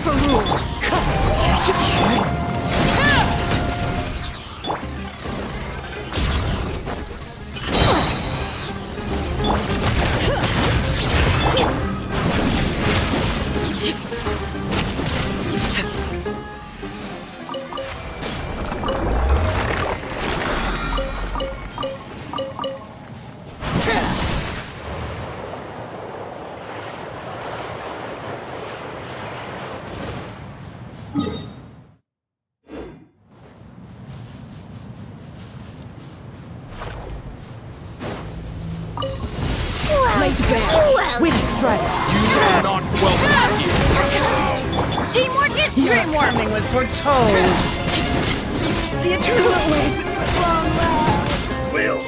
for rule! Teamwork is dreamwork! Coming was foretold. The eternal ways of long last. Will,